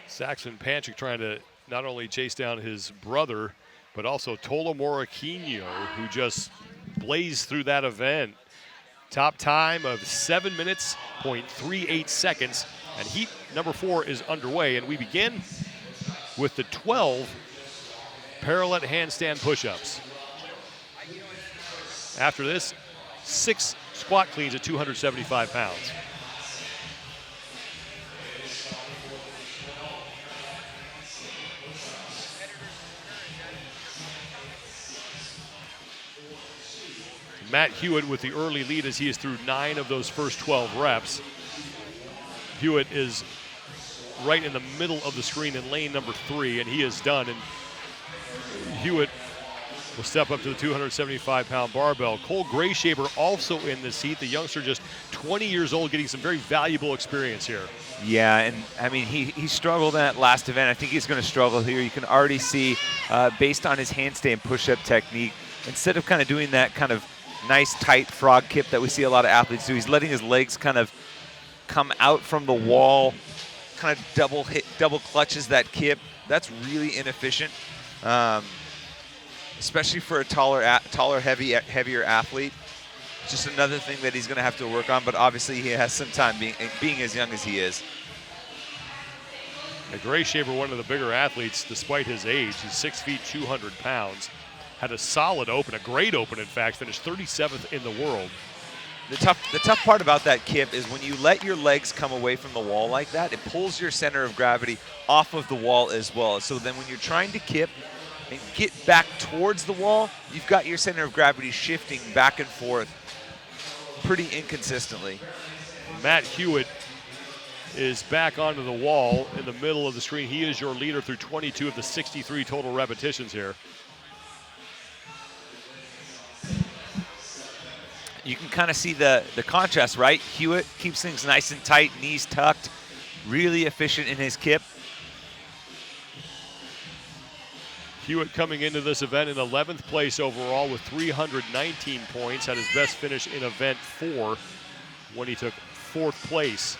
Saxon Panchik trying to not only chase down his brother, but also Tola Moraquinho, who just blazed through that event. Top time of 7 minutes, 0.38 seconds, and heat number 4 is underway, and we begin with the 12 parallel handstand push-ups. After this, 6 squat cleans at 275 pounds. Matt Hewitt with the early lead as he is through 9 of those first 12 reps. Hewitt is right in the middle of the screen in lane number 3, and he is done. And Hewitt will step up to the 275-pound barbell. Cole Grayshaber also in this heat. The youngster, just 20 years old, getting some very valuable experience here. Yeah, and I mean, he struggled in that last event. I think he's going to struggle here. You can already see, based on his handstand push-up technique, instead of kind of doing that kind of nice tight frog kip that we see a lot of athletes do, he's letting his legs kind of come out from the wall, kind of double clutches that kip. That's really inefficient, especially for a taller, heavier athlete. Just another thing that he's going to have to work on, but obviously he has some time being as young as he is. Grayshaber, one of the bigger athletes despite his age. He's 6 feet, 200 pounds. Had a solid open, a great open, in fact, finished 37th in the world. The tough part about that kip is when you let your legs come away from the wall like that, it pulls your center of gravity off of the wall as well. So then when you're trying to kip and get back towards the wall, you've got your center of gravity shifting back and forth pretty inconsistently. Matt Hewitt is back onto the wall in the middle of the screen. He is your leader through 22 of the 63 total repetitions here. You can kind of see the contrast, right? Hewitt keeps things nice and tight, knees tucked, really efficient in his kip. Hewitt coming into this event in 11th place overall with 319 points, had his best finish in event 4 when he took 4th place.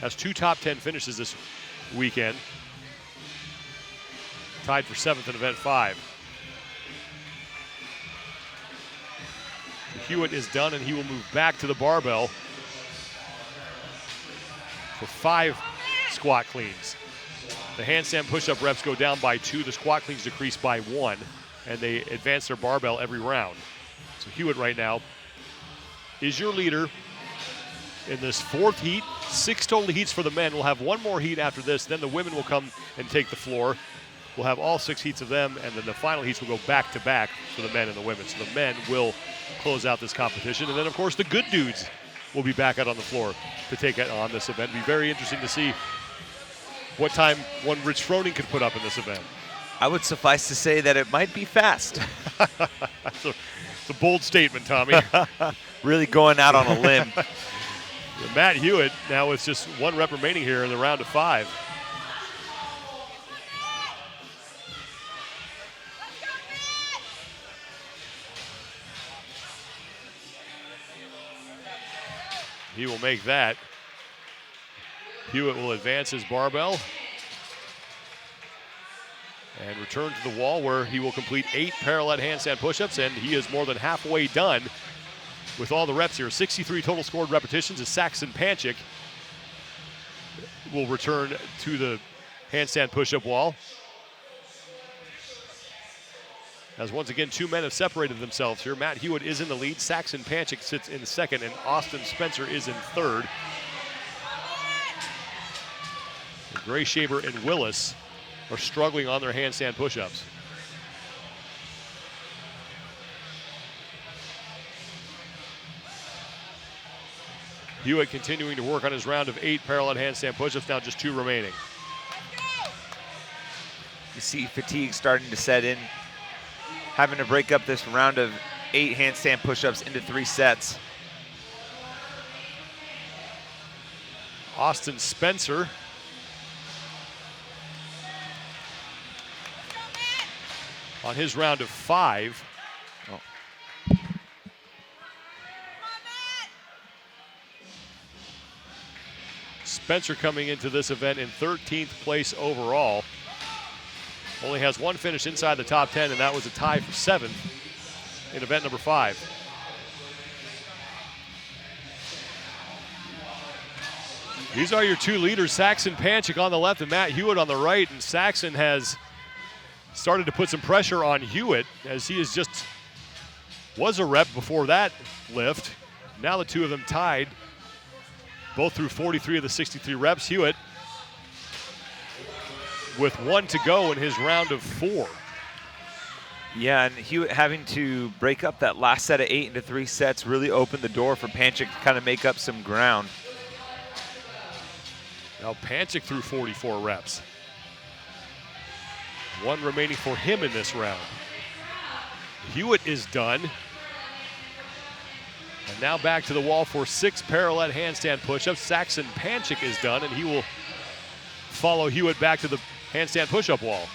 Has 2 top 10 finishes this weekend. Tied for 7th in event 5. Hewitt is done, and he will move back to the barbell for 5 squat cleans. The handstand push-up reps go down by 2. The squat cleans decrease by 1, and they advance their barbell every round. So Hewitt right now is your leader in this 4th heat. 6 total heats for the men. We'll have 1 more heat after this. Then the women will come and take the floor. We'll have all 6 heats of them, and then the final heats will go back-to-back for the men and the women. So the men will close out this competition. And then, of course, the good dudes will be back out on the floor to take it on this event. It'll be very interesting to see what time one Rich Froning could put up in this event. I would suffice to say that it might be fast. It's a bold statement, Tommy. Really going out on a limb. Matt Hewitt now with just 1 rep remaining here in the round of 5. He will make that. Hewitt will advance his barbell. and return to the wall where he will complete 8 parallel handstand push-ups, and he is more than halfway done with all the reps here. 63 total scored repetitions as Saxon Panchik will return to the handstand push-up wall. As once again, 2 men have separated themselves here. Matt Hewitt is in the lead. Saxon Panchik sits in second, and Austin Spencer is in third. Gray Shaver and Willis are struggling on their handstand push-ups. Hewitt continuing to work on his round of 8 parallel handstand push-ups, now just 2 remaining. You see fatigue starting to set in, having to break up this round of 8 handstand push-ups into 3 sets. Austin Spencer on his round of 5. Spencer coming into this event in 13th place overall. Only has 1 finish inside the top 10, and that was a tie for 7th in event number 5. These are your 2 leaders, Saxon Panchik on the left and Matt Hewitt on the right, and Saxon has started to put some pressure on Hewitt as he was a rep before that lift. Now the 2 of them tied, both through 43 of the 63 reps. Hewitt with 1 to go in his round of 4. Yeah, and Hewitt having to break up that last set of 8 into 3 sets really opened the door for Panchik to kind of make up some ground. Now Panchik threw 44 reps. 1 remaining for him in this round. Hewitt is done. And now back to the wall for 6 parallel handstand push-ups. Saxon Panchik is done, and he will follow Hewitt back to the handstand push-up wall.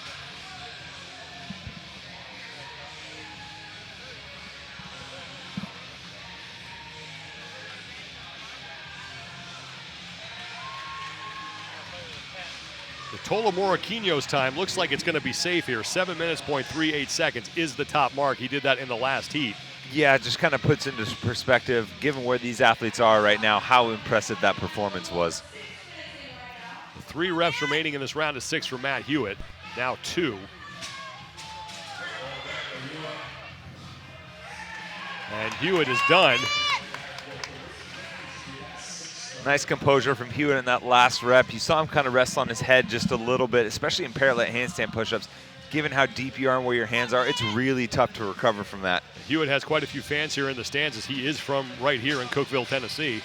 Tola Moracchino's time looks like it's going to be safe here. 7 minutes, 0.38 seconds is the top mark. He did that in the last heat. Yeah, it just kind of puts into perspective, given where these athletes are right now, how impressive that performance was. 3 reps remaining in this round of 6 for Matt Hewitt. Now 2. And Hewitt is done. Nice composure from Hewitt in that last rep. You saw him kind of rest on his head just a little bit, especially in parallel handstand push-ups. Given how deep you are and where your hands are, it's really tough to recover from that. Hewitt has quite a few fans here in the stands as he is from right here in Cookeville, Tennessee.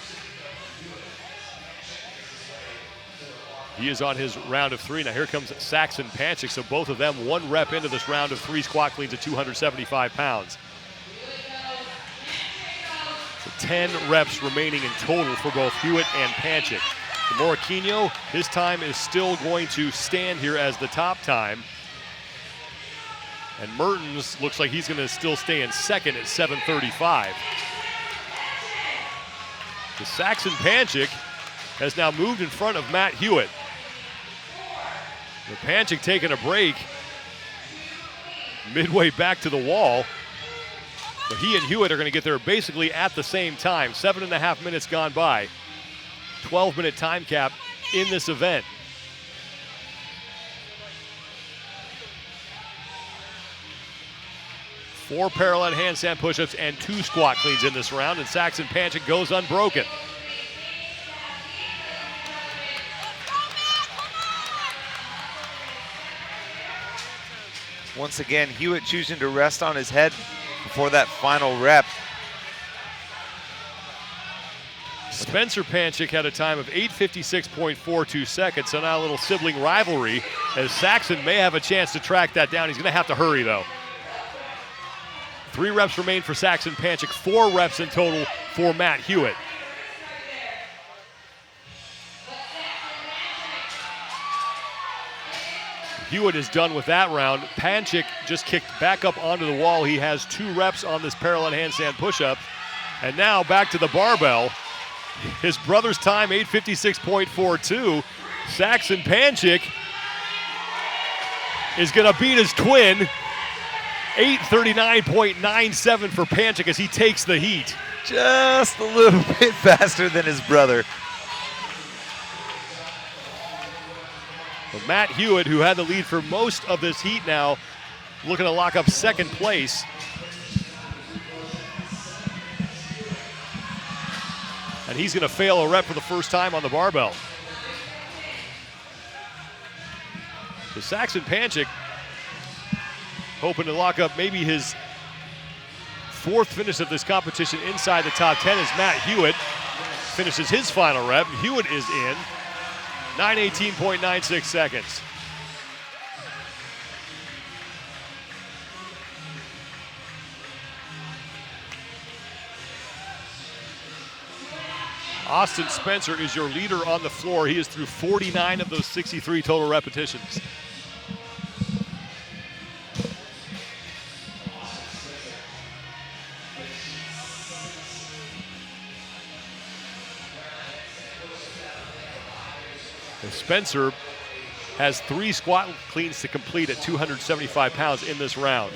He is on his round of 3. Now here comes Saxon Panchik, so both of them 1 rep into this round of 3 squat cleans at 275 pounds. So 10 reps remaining in total for both Hewitt and Panchik. Moracchino, his time is still going to stand here as the top time. And Mertens looks like he's going to still stay in second at 7:35. The Saxon Panchik has now moved in front of Matt Hewitt. The Panchik taking a break midway back to the wall. But he and Hewitt are going to get there basically at the same time. 7.5 minutes gone by. 12-minute time cap in this event. Four parallel handstand push-ups and 2 squat cleans in this round, and Saxon Panchik goes unbroken. Once again, Hewitt choosing to rest on his head before that final rep. Spencer Panchik had a time of 8:56.42 seconds, so now a little sibling rivalry as Saxon may have a chance to track that down. He's going to have to hurry, though. 3 reps remain for Saxon Panchik, 4 reps in total for Matt Hewitt. Hewitt is done with that round. Panchik just kicked back up onto the wall. He has 2 reps on this parallel handstand push-up. And now back to the barbell. His brother's time, 8:56.42. Saxon Panchik is going to beat his twin. 8:39.97 for Panchik as he takes the heat. Just a little bit faster than his brother. But Matt Hewitt, who had the lead for most of this heat now, looking to lock up second place. And he's going to fail a rep for the first time on the barbell. So Saxon Panchik hoping to lock up maybe his fourth finish of this competition inside the top 10 as Matt Hewitt finishes his final rep. Hewitt is in 9:18.96 seconds. Austin Spencer is your leader on the floor. He is through 49 of those 63 total repetitions. And Spencer has 3 squat cleans to complete at 275 pounds in this round.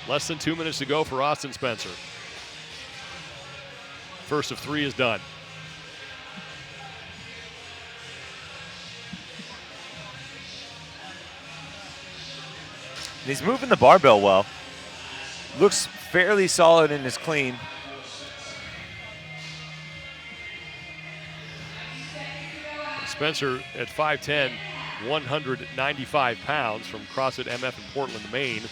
Less than 2 minutes to go for Austin Spencer. First of 3 is done. And he's moving the barbell well. Looks fairly solid in his clean. Spencer at 5'10", 195 pounds from CrossFit MF in Portland, Maine,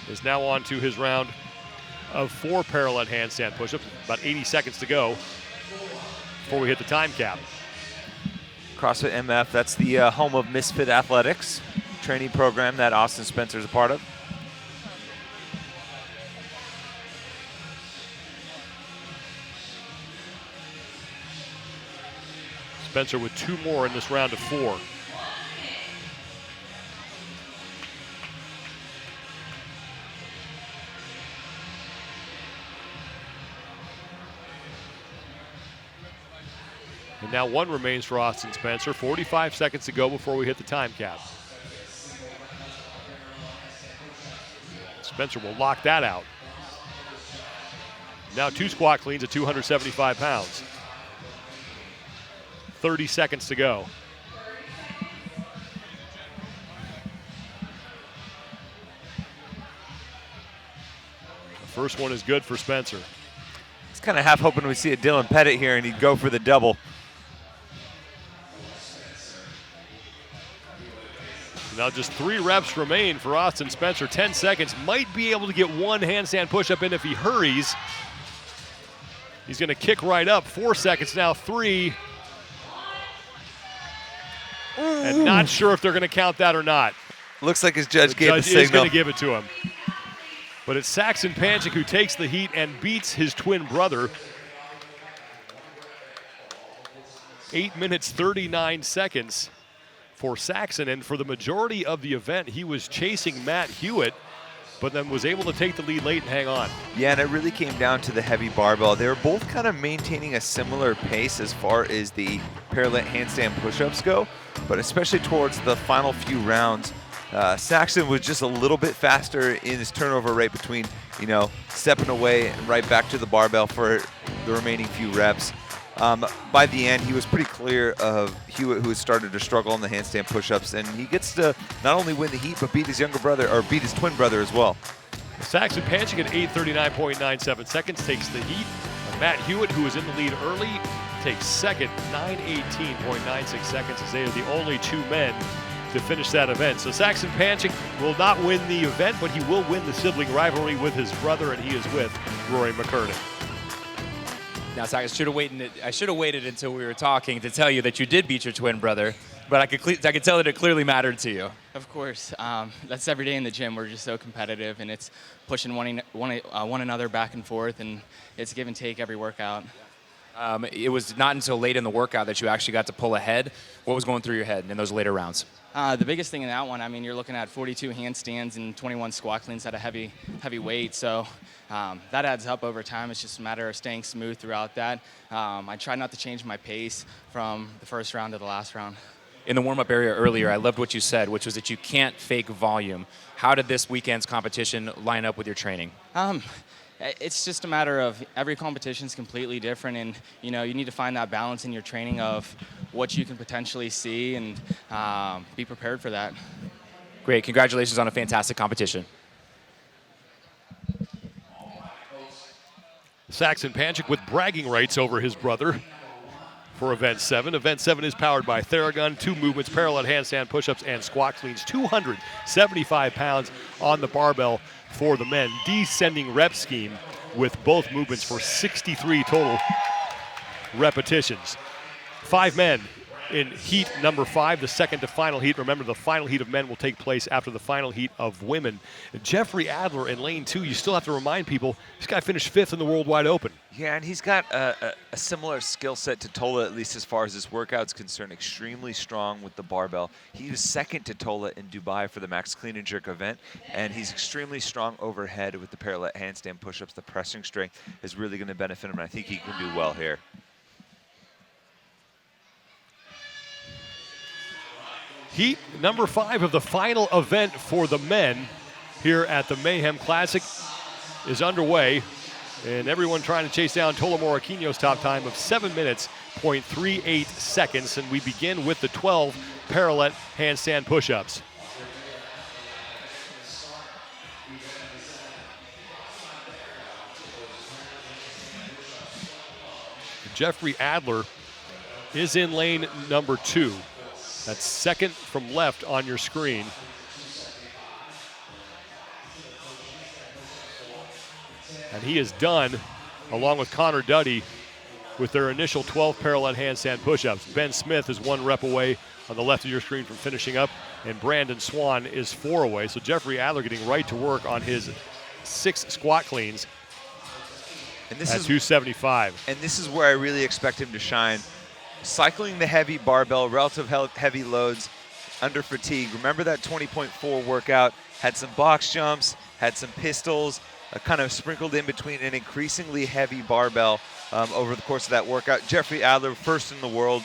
is now on to his round of 4 parallel handstand push-ups. About 80 seconds to go before we hit the time cap. CrossFit MF, that's the home of Misfit Athletics training program that Austin Spencer is a part of. Spencer with 2 more in this round of 4. And now 1 remains for Austin Spencer. 45 seconds to go before we hit the time cap. Spencer will lock that out. Now 2 squat cleans at 275 pounds. 30 seconds to go. The first one is good for Spencer. He's kind of half hoping we see a Dylan Pettit here and he'd go for the double. Now just 3 reps remain for Austin Spencer. 10 seconds. Might be able to get 1 handstand push-up in if he hurries. He's going to kick right up. 4 seconds now. 3. And not sure if they're going to count that or not. Looks like his judge gave the Judge signal. is going to give it to him. But it's Saxon Panchik who takes the heat and beats his twin brother. 8 minutes, 39 seconds for Saxon. And for the majority of the event, he was chasing Matt Hewitt, but then was able to take the lead late and hang on. Yeah, and it really came down to the heavy barbell. They were both kind of maintaining a similar pace as far as the parallel handstand push-ups go, but especially towards the final few rounds, Saxon was just a little bit faster in his turnover rate between, stepping away and right back to the barbell for the remaining few reps. By the end, he was pretty clear of Hewitt, who had started to struggle on the handstand push-ups, and he gets to not only win the heat, but beat his younger brother, or beat his twin brother as well. Saxon Panchik at 8:39.97 seconds takes the heat. Matt Hewitt, who was in the lead early, takes second, 9:18.96 seconds, as they are the only 2 men to finish that event. So Saxon Panchik will not win the event, but he will win the sibling rivalry with his brother, and he is with Rory McKernan. Now, Zach, I should have waited until we were talking to tell you that you did beat your twin brother, but I could tell that it clearly mattered to you. Of course. That's every day in the gym. We're just so competitive, and it's pushing one another back and forth, and it's give and take every workout. It was not until late in the workout that you actually got to pull ahead. What was going through your head in those later rounds? The biggest thing in that one, I mean, you're looking at 42 handstands and 21 squat cleans at a heavy weight. So that adds up over time. It's just a matter of staying smooth throughout that. I try not to change my pace from the first round to the last round. In the warm-up area earlier, I loved what you said, which was that you can't fake volume. How did this weekend's competition line up with your training? It's just a matter of every competition is completely different, and you need to find that balance in your training of what you can potentially see and be prepared for that. Great, congratulations on a fantastic competition. Saxon Panchik with bragging rights over his brother for Event 7. Event 7 is powered by Theragun, 2 movements, parallel handstand push-ups, and squat cleans. 275 pounds on the barbell for the men. Descending rep scheme with both movements for 63 total repetitions. 5 men in heat number 5, the second to final heat. Remember, the final heat of men will take place after the final heat of women. Geoffrey Adler in lane 2, you still have to remind people, this guy finished 5th in the Worldwide Open. Yeah, and he's got a similar skill set to Tola, at least as far as his workout's concerned. Extremely strong with the barbell. He was second to Tola in Dubai for the Max Clean and Jerk event, and he's extremely strong overhead with the parallel handstand push-ups. The pressing strength is really going to benefit him, and I think he can do well here. Heat number 5 of the final event for the men here at the Mayhem Classic is underway, and everyone trying to chase down Tola Moraquino's top time of 7 minutes, 0.38 seconds, and we begin with the 12 parallel handstand push-ups. Geoffrey Adler is in lane number 2. That's second from left on your screen. And he is done, along with Connor Duddy, with their initial 12 parallel handstand push-ups. Ben Smith is 1 rep away on the left of your screen from finishing up, and Brandon Swan is 4 away. So Geoffrey Adler getting right to work on his 6 squat cleans at 275. And this is where I really expect him to shine. Cycling the heavy barbell, relative heavy loads under fatigue. Remember that 20.4 workout had some box jumps, had some pistols, kind of sprinkled in between an increasingly heavy barbell over the course of that workout. Geoffrey Adler, first in the world,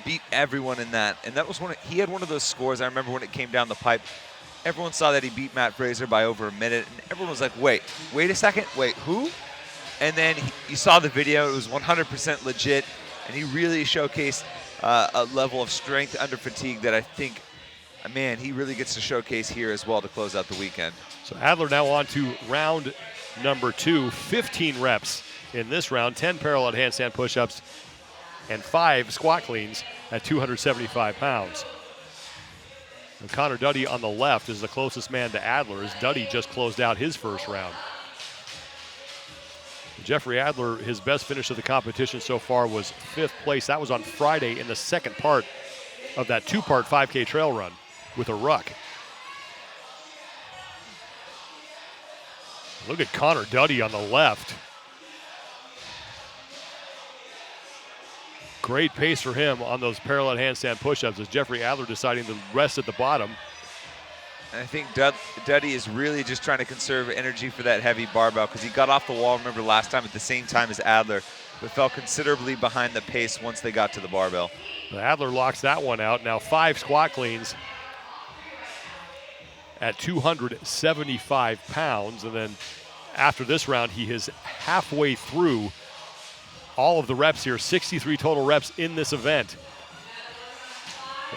beat everyone in that. And that was he had one of those scores, I remember when it came down the pipe. Everyone saw that he beat Matt Fraser by over a minute, and everyone was like, wait a second, wait, who? And then you saw the video, it was 100% legit. And he really showcased a level of strength under fatigue that I think, man, he really gets to showcase here as well to close out the weekend. So Adler now on to round number 2, 15 reps in this round, 10 parallel handstand push-ups, and 5 squat cleans at 275 pounds. And Connor Duddy on the left is the closest man to Adler, as Duddy just closed out his first round. Geoffrey Adler, his best finish of the competition so far was 5th place. That was on Friday in the second part of that 2-part 5K trail run with a ruck. Look at Connor Duddy on the left. Great pace for him on those parallel handstand push-ups as Geoffrey Adler deciding to rest at the bottom. And I think Duddy is really just trying to conserve energy for that heavy barbell because he got off the wall, remember, last time at the same time as Adler, but fell considerably behind the pace once they got to the barbell. Adler locks that one out. Now 5 squat cleans at 275 pounds. And then after this round, he is halfway through all of the reps here, 63 total reps in this event.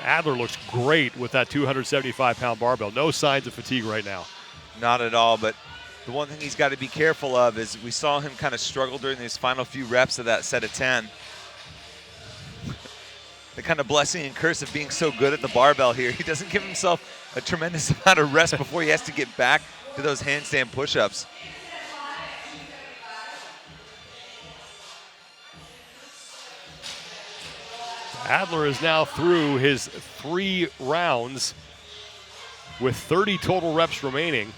Adler looks great with that 275-pound barbell. No signs of fatigue right now. Not at all, but the one thing he's got to be careful of is we saw him kind of struggle during these final few reps of that set of 10. The kind of blessing and curse of being so good at the barbell here. He doesn't give himself a tremendous amount of rest before he has to get back to those handstand push-ups. Adler is now through his 3 rounds with 30 total reps remaining.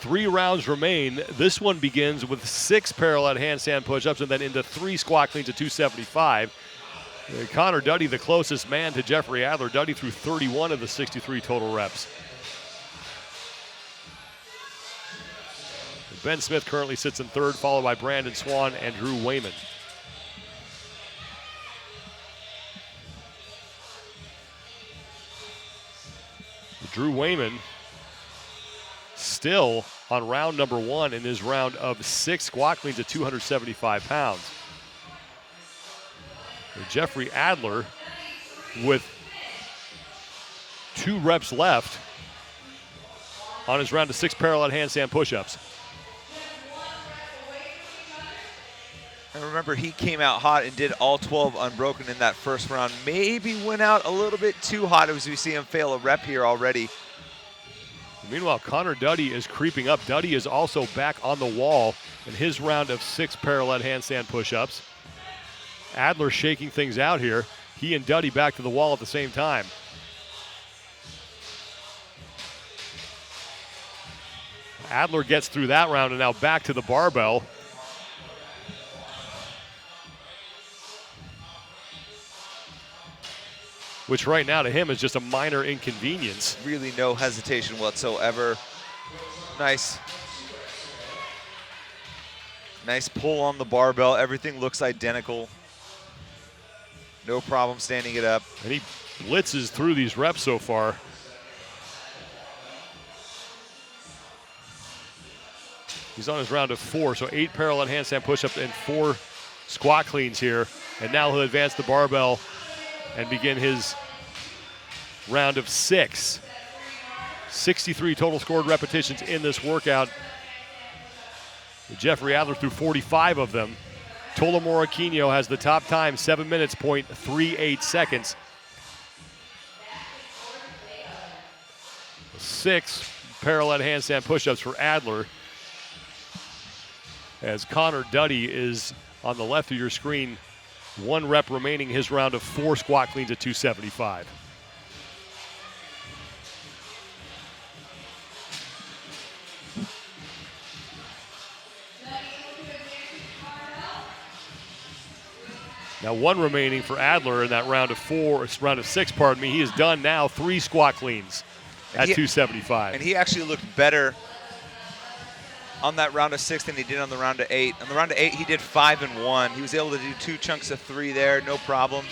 3 rounds remain. This one begins with 6 parallel handstand push-ups and then into 3 squat cleans at 275. Connor Duddy, the closest man to Geoffrey Adler. Duddy threw 31 of the 63 total reps. Ben Smith currently sits in third, followed by Brandon Swan and Drew Wayman. Drew Wayman still on round number 1 in his round of 6 squat cleans at 275 pounds. And Geoffrey Adler with 2 reps left on his round of 6 parallel handstand push-ups. And remember, he came out hot and did all 12 unbroken in that first round. Maybe went out a little bit too hot as we see him fail a rep here already. Meanwhile, Connor Duddy is creeping up. Duddy is also back on the wall in his round of 6 parallel handstand push-ups. Adler shaking things out here. He and Duddy back to the wall at the same time. Adler gets through that round and now back to the barbell. Which right now to him is just a minor inconvenience. Really no hesitation whatsoever. Nice pull on the barbell. Everything looks identical. No problem standing it up. And he blitzes through these reps so far. He's on his round of 4, so 8 parallel handstand push-ups and 4 squat cleans here. And now he'll advance the barbell and begin his round of 6. 63 total scored repetitions in this workout. Geoffrey Adler threw 45 of them. Tolo Moraquinho has the top time, 7 minutes, 0.38 seconds. 6 parallel handstand push-ups for Adler. As Connor Duddy is on the left of your screen, 1 rep remaining, his round of 4 squat cleans at 275. Now 1 remaining for Adler in that round of 6, pardon me. He is done now, 3 squat cleans at 275. And he actually looked better on that round of 6 than he did on the round of 8. On the round of 8, he did 5 and 1. He was able to do 2 chunks of 3 there, no problem.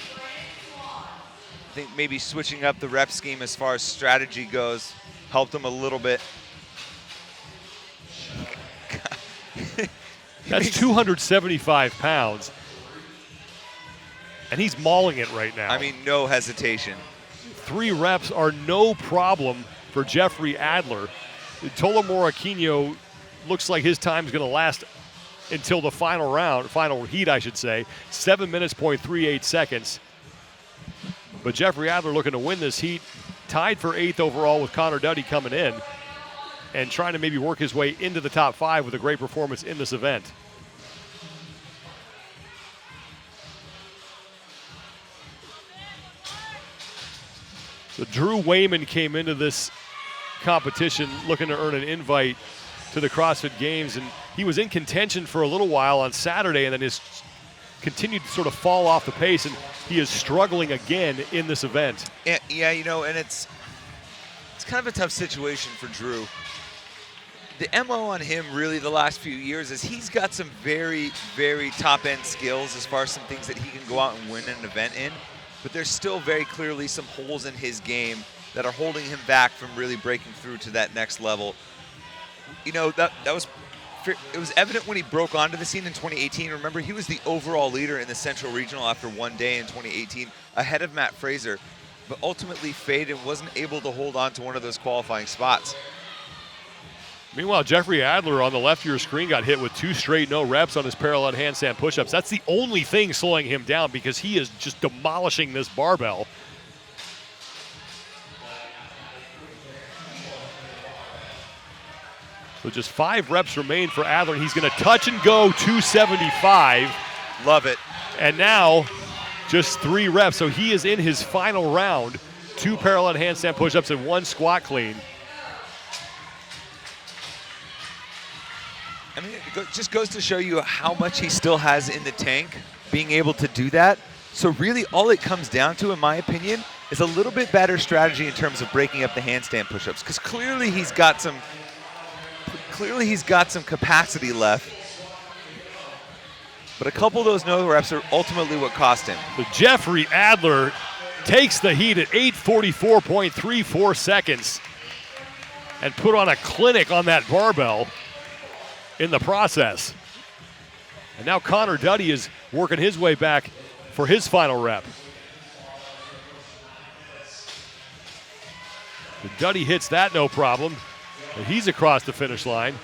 I think maybe switching up the rep scheme as far as strategy goes helped him a little bit. That's 275 pounds. And he's mauling it right now. I mean, no hesitation. 3 reps are no problem for Geoffrey Adler. Tolo Moraquinho looks like his time's going to last until the final heat, I should say. 7 minutes, 0.38 seconds. But Geoffrey Adler looking to win this heat, tied for 8th overall with Connor Duddy coming in and trying to maybe work his way into the top 5 with a great performance in this event. So Drew Wayman came into this competition looking to earn an invite to the CrossFit Games, and he was in contention for a little while on Saturday and then has continued to sort of fall off the pace, and he is struggling again in this event. Yeah, you know, and it's kind of a tough situation for Drew. The MO on him really the last few years is he's got some very, very top-end skills as far as some things that he can go out and win an event in. But there's still very clearly some holes in his game that are holding him back from really breaking through to that next level. You know, it was evident when he broke onto the scene in 2018. Remember, he was the overall leader in the Central Regional after 1 day in 2018, ahead of Matt Fraser, but ultimately faded and wasn't able to hold on to one of those qualifying spots. Meanwhile, Geoffrey Adler on the left of your screen got hit with 2 straight no reps on his parallel handstand push-ups. That's the only thing slowing him down because he is just demolishing this barbell. So just 5 reps remain for Adler. He's going to touch and go 275. Love it. And now just 3 reps. So he is in his final round. 2 parallel handstand push-ups and 1 squat clean. just goes to show you how much he still has in the tank, being able to do that. So really all it comes down to, in my opinion, is a little bit better strategy in terms of breaking up the handstand push-ups, because clearly he's got some capacity left. But a couple of those no reps are ultimately what cost him. So Geoffrey Adler takes the heat at 8:44.34 seconds and put on a clinic on that barbell in the process. And now Connor Duddy is working his way back for his final rep. The Duddy hits that no problem. And he's across the finish line.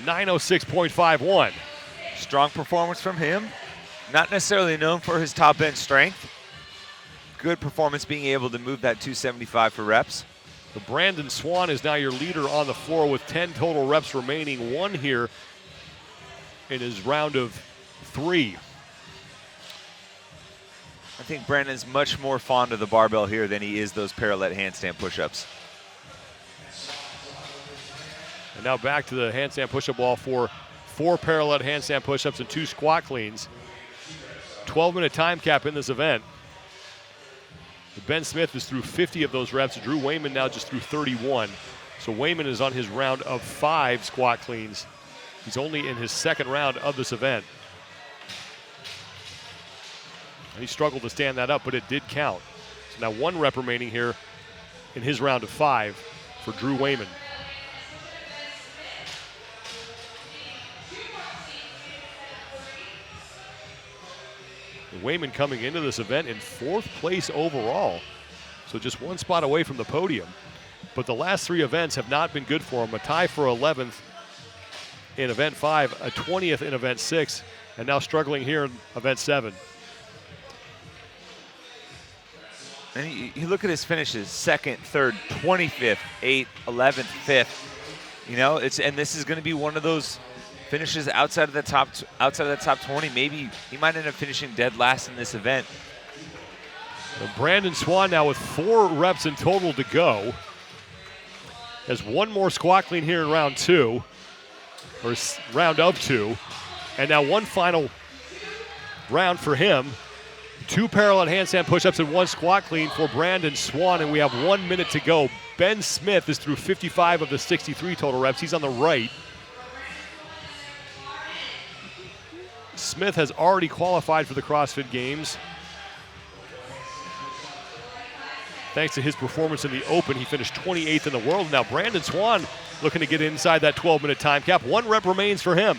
9:06.51. Strong performance from him. Not necessarily known for his top end strength. Good performance being able to move that 275 for reps. So Brandon Swan is now your leader on the floor with 10 total reps remaining. 1 here in his round of 3. I think Brandon's much more fond of the barbell here than he is those parallel handstand push-ups. And now back to the handstand push-up wall for 4 parallel handstand push-ups and 2 squat cleans. 12-minute time cap in this event. Ben Smith is through 50 of those reps. Drew Wayman now just through 31. So Wayman is on his round of 5 squat cleans. He's only in his second round of this event. And he struggled to stand that up, but it did count. So now 1 rep remaining here in his round of 5 for Drew Wayman. Wayman coming into this event in 4th place overall. So just 1 spot away from the podium. But the last 3 events have not been good for him. A tie for 11th in event 5, a 20th in event 6, and now struggling here in event 7. And you look at his finishes: 2nd, 3rd, 25th, 8th, 11th, 5th. You know, and this is going to be one of those finishes outside of the top 20. Maybe he might end up finishing dead last in this event. So Brandon Swan now with 4 reps in total to go. Has 1 more squat clean here in round 2, or round of 2, and now 1 final round for him. 2 parallel handstand push-ups and 1 squat clean for Brandon Swan, and we have 1 minute to go. Ben Smith is through 55 of the 63 total reps. He's on the right. Smith has already qualified for the CrossFit Games. Thanks to his performance in the Open, he finished 28th in the world. Now Brandon Swan looking to get inside that 12-minute time cap. 1 rep remains for him.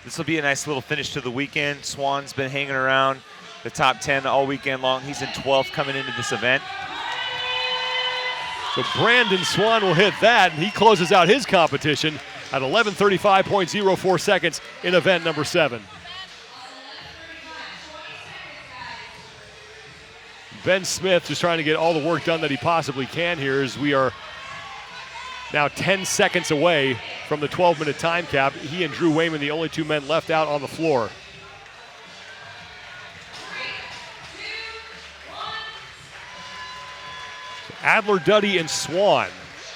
This will be a nice little finish to the weekend. Swan's been hanging around the top 10 all weekend long. He's in 12th coming into this event. So Brandon Swan will hit that, and he closes out his competition at 11:35.04 seconds in event number 7. Ben Smith just trying to get all the work done that he possibly can here, as we are now 10 seconds away from the 12-minute time cap. He and Drew Wayman, the only 2 men left out on the floor. Adler, Duddy, and Swan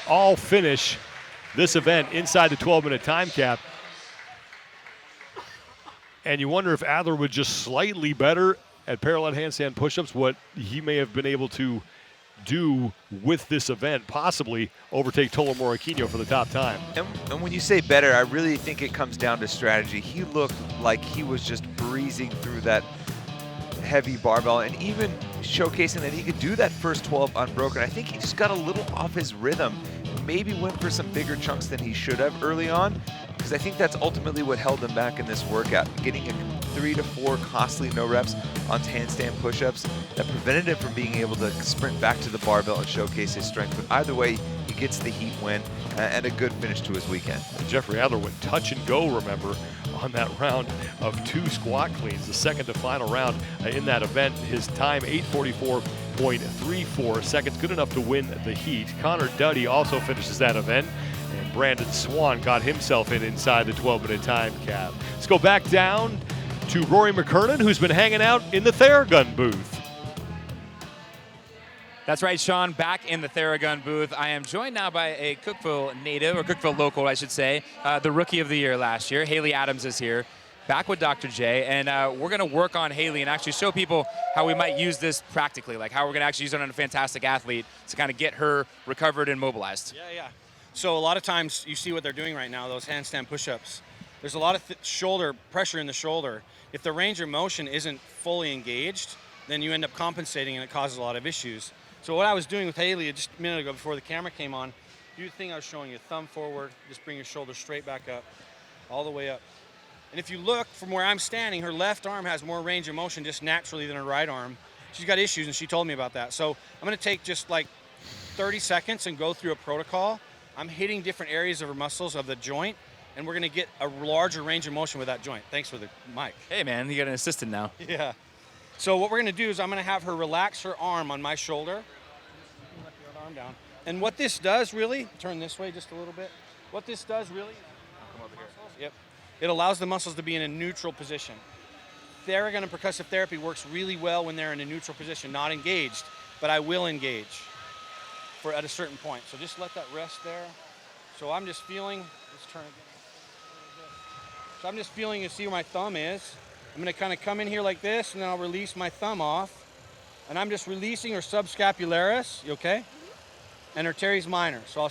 all finish this event inside the 12-minute time cap. And you wonder if Adler was just slightly better at parallel handstand push-ups, what he may have been able to do with this event, possibly overtake Tolo Morikino for the top time. And when you say better, I really think it comes down to strategy. He looked like he was just breezing through that heavy barbell, and even showcasing that he could do that first 12 unbroken. I think he just got a little off his rhythm. Maybe went for some bigger chunks than he should have early on, because I think that's ultimately what held him back in this workout. Getting 3 to 4 costly no reps on handstand push-ups that prevented him from being able to sprint back to the barbell and showcase his strength. But either way, he gets the heat win and a good finish to his weekend. Geoffrey Adler went touch and go, remember, on that round of 2 squat cleans, the second to final round in that event. His time, 8:44.34 seconds, good enough to win the heat. Connor Duddy also finishes that event, and Brandon Swan got himself inside the 12-minute time cap. Let's go back down to Rory McKernan, who's been hanging out in the Theragun booth. That's right, Sean, back in the Theragun booth. I am joined now by a Cookeville native, or Cookeville local, I should say, the Rookie of the Year last year. Haley Adams is here, back with Dr. J, and we're going to work on Haley and actually show people how we might use this practically, like how we're going to actually use it on a fantastic athlete to kind of get her recovered and mobilized. Yeah. So a lot of times you see what they're doing right now, those handstand push-ups. There's a lot of shoulder pressure in the shoulder. If the range of motion isn't fully engaged, then you end up compensating and it causes a lot of issues. So what I was doing with Haley just a minute ago before the camera came on, do the thing I was showing you, thumb forward, just bring your shoulder straight back up, all the way up. And if you look from where I'm standing, her left arm has more range of motion just naturally than her right arm. She's got issues and she told me about that. So I'm gonna take just like 30 seconds and go through a protocol. I'm hitting different areas of her muscles of the joint, and we're gonna get a larger range of motion with that joint. Thanks for the mic. Hey man, you got an assistant now. Yeah. So what we're gonna do is I'm gonna have her relax her arm on my shoulder. Let the arm down. And what this does really, turn this way just a little bit. What this does really, come over here. Yep. It allows the muscles to be in a neutral position. Theragun and percussive therapy works really well when they're in a neutral position, not engaged, but I will engage at a certain point. So just let that rest there. So I'm just feeling, let's turn it a little bit. So I'm just feeling to see where my thumb is. I'm gonna kind of come in here like this, and then I'll release my thumb off. And I'm just releasing her subscapularis, you okay? And her teres minor. So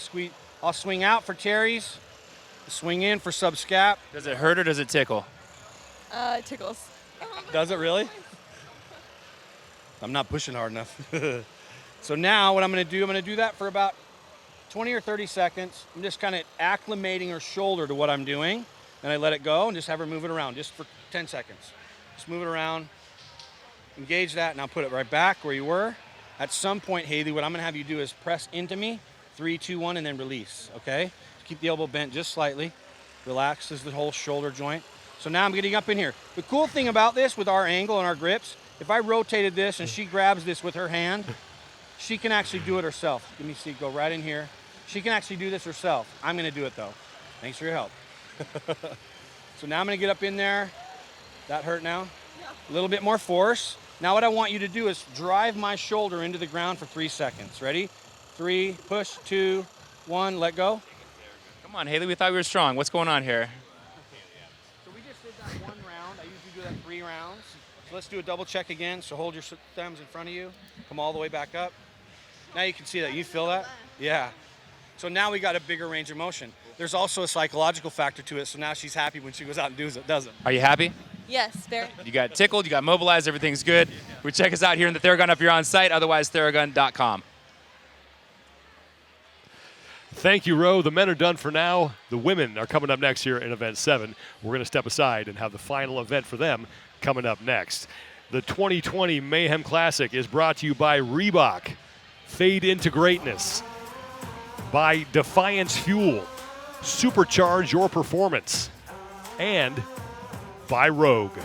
I'll swing out for teres, swing in for subscap. Does it hurt or does it tickle? It tickles. Does it really? I'm not pushing hard enough. So now what I'm gonna do that for about 20 or 30 seconds. I'm just kind of acclimating her shoulder to what I'm doing. And I let it go and just have her move it around just for 10 seconds. Just move it around, engage that, and I'll put it right back where you were. At some point, Haley, what I'm gonna have you do is press into me, 3, 2, 1, and then release, okay? Keep the elbow bent just slightly. Relaxes the whole shoulder joint. So now I'm getting up in here. The cool thing about this with our angle and our grips, if I rotated this and she grabs this with her hand, she can actually do it herself. Let me see, go right in here. She can actually do this herself. I'm gonna do it though. Thanks for your help. So now I'm gonna get up in there. That hurt now? Yeah. A little bit more force. Now what I want you to do is drive my shoulder into the ground for 3 seconds. Ready? 3, push, 2, 1, let go. Come on, Haley, we thought we were strong. What's going on here? So we just did that 1 round. I usually do that 3 rounds. So let's do a double check again. So hold your thumbs in front of you. Come all the way back up. Now you can see that. You feel that? Yeah. So now we got a bigger range of motion. There's also a psychological factor to it, so now she's happy when she goes out and does it. Are you happy? Yes, very. You got tickled, you got mobilized, everything's good. We check us out here in the Theragun if you're on site, otherwise theragun.com. Thank you, Ro. The men are done for now. The women are coming up next here in Event 7. We're going to step aside and have the final event for them coming up next. The 2020 Mayhem Classic is brought to you by Reebok, Fade into Greatness, by Defiance Fuel, supercharge your performance, and by Rogue.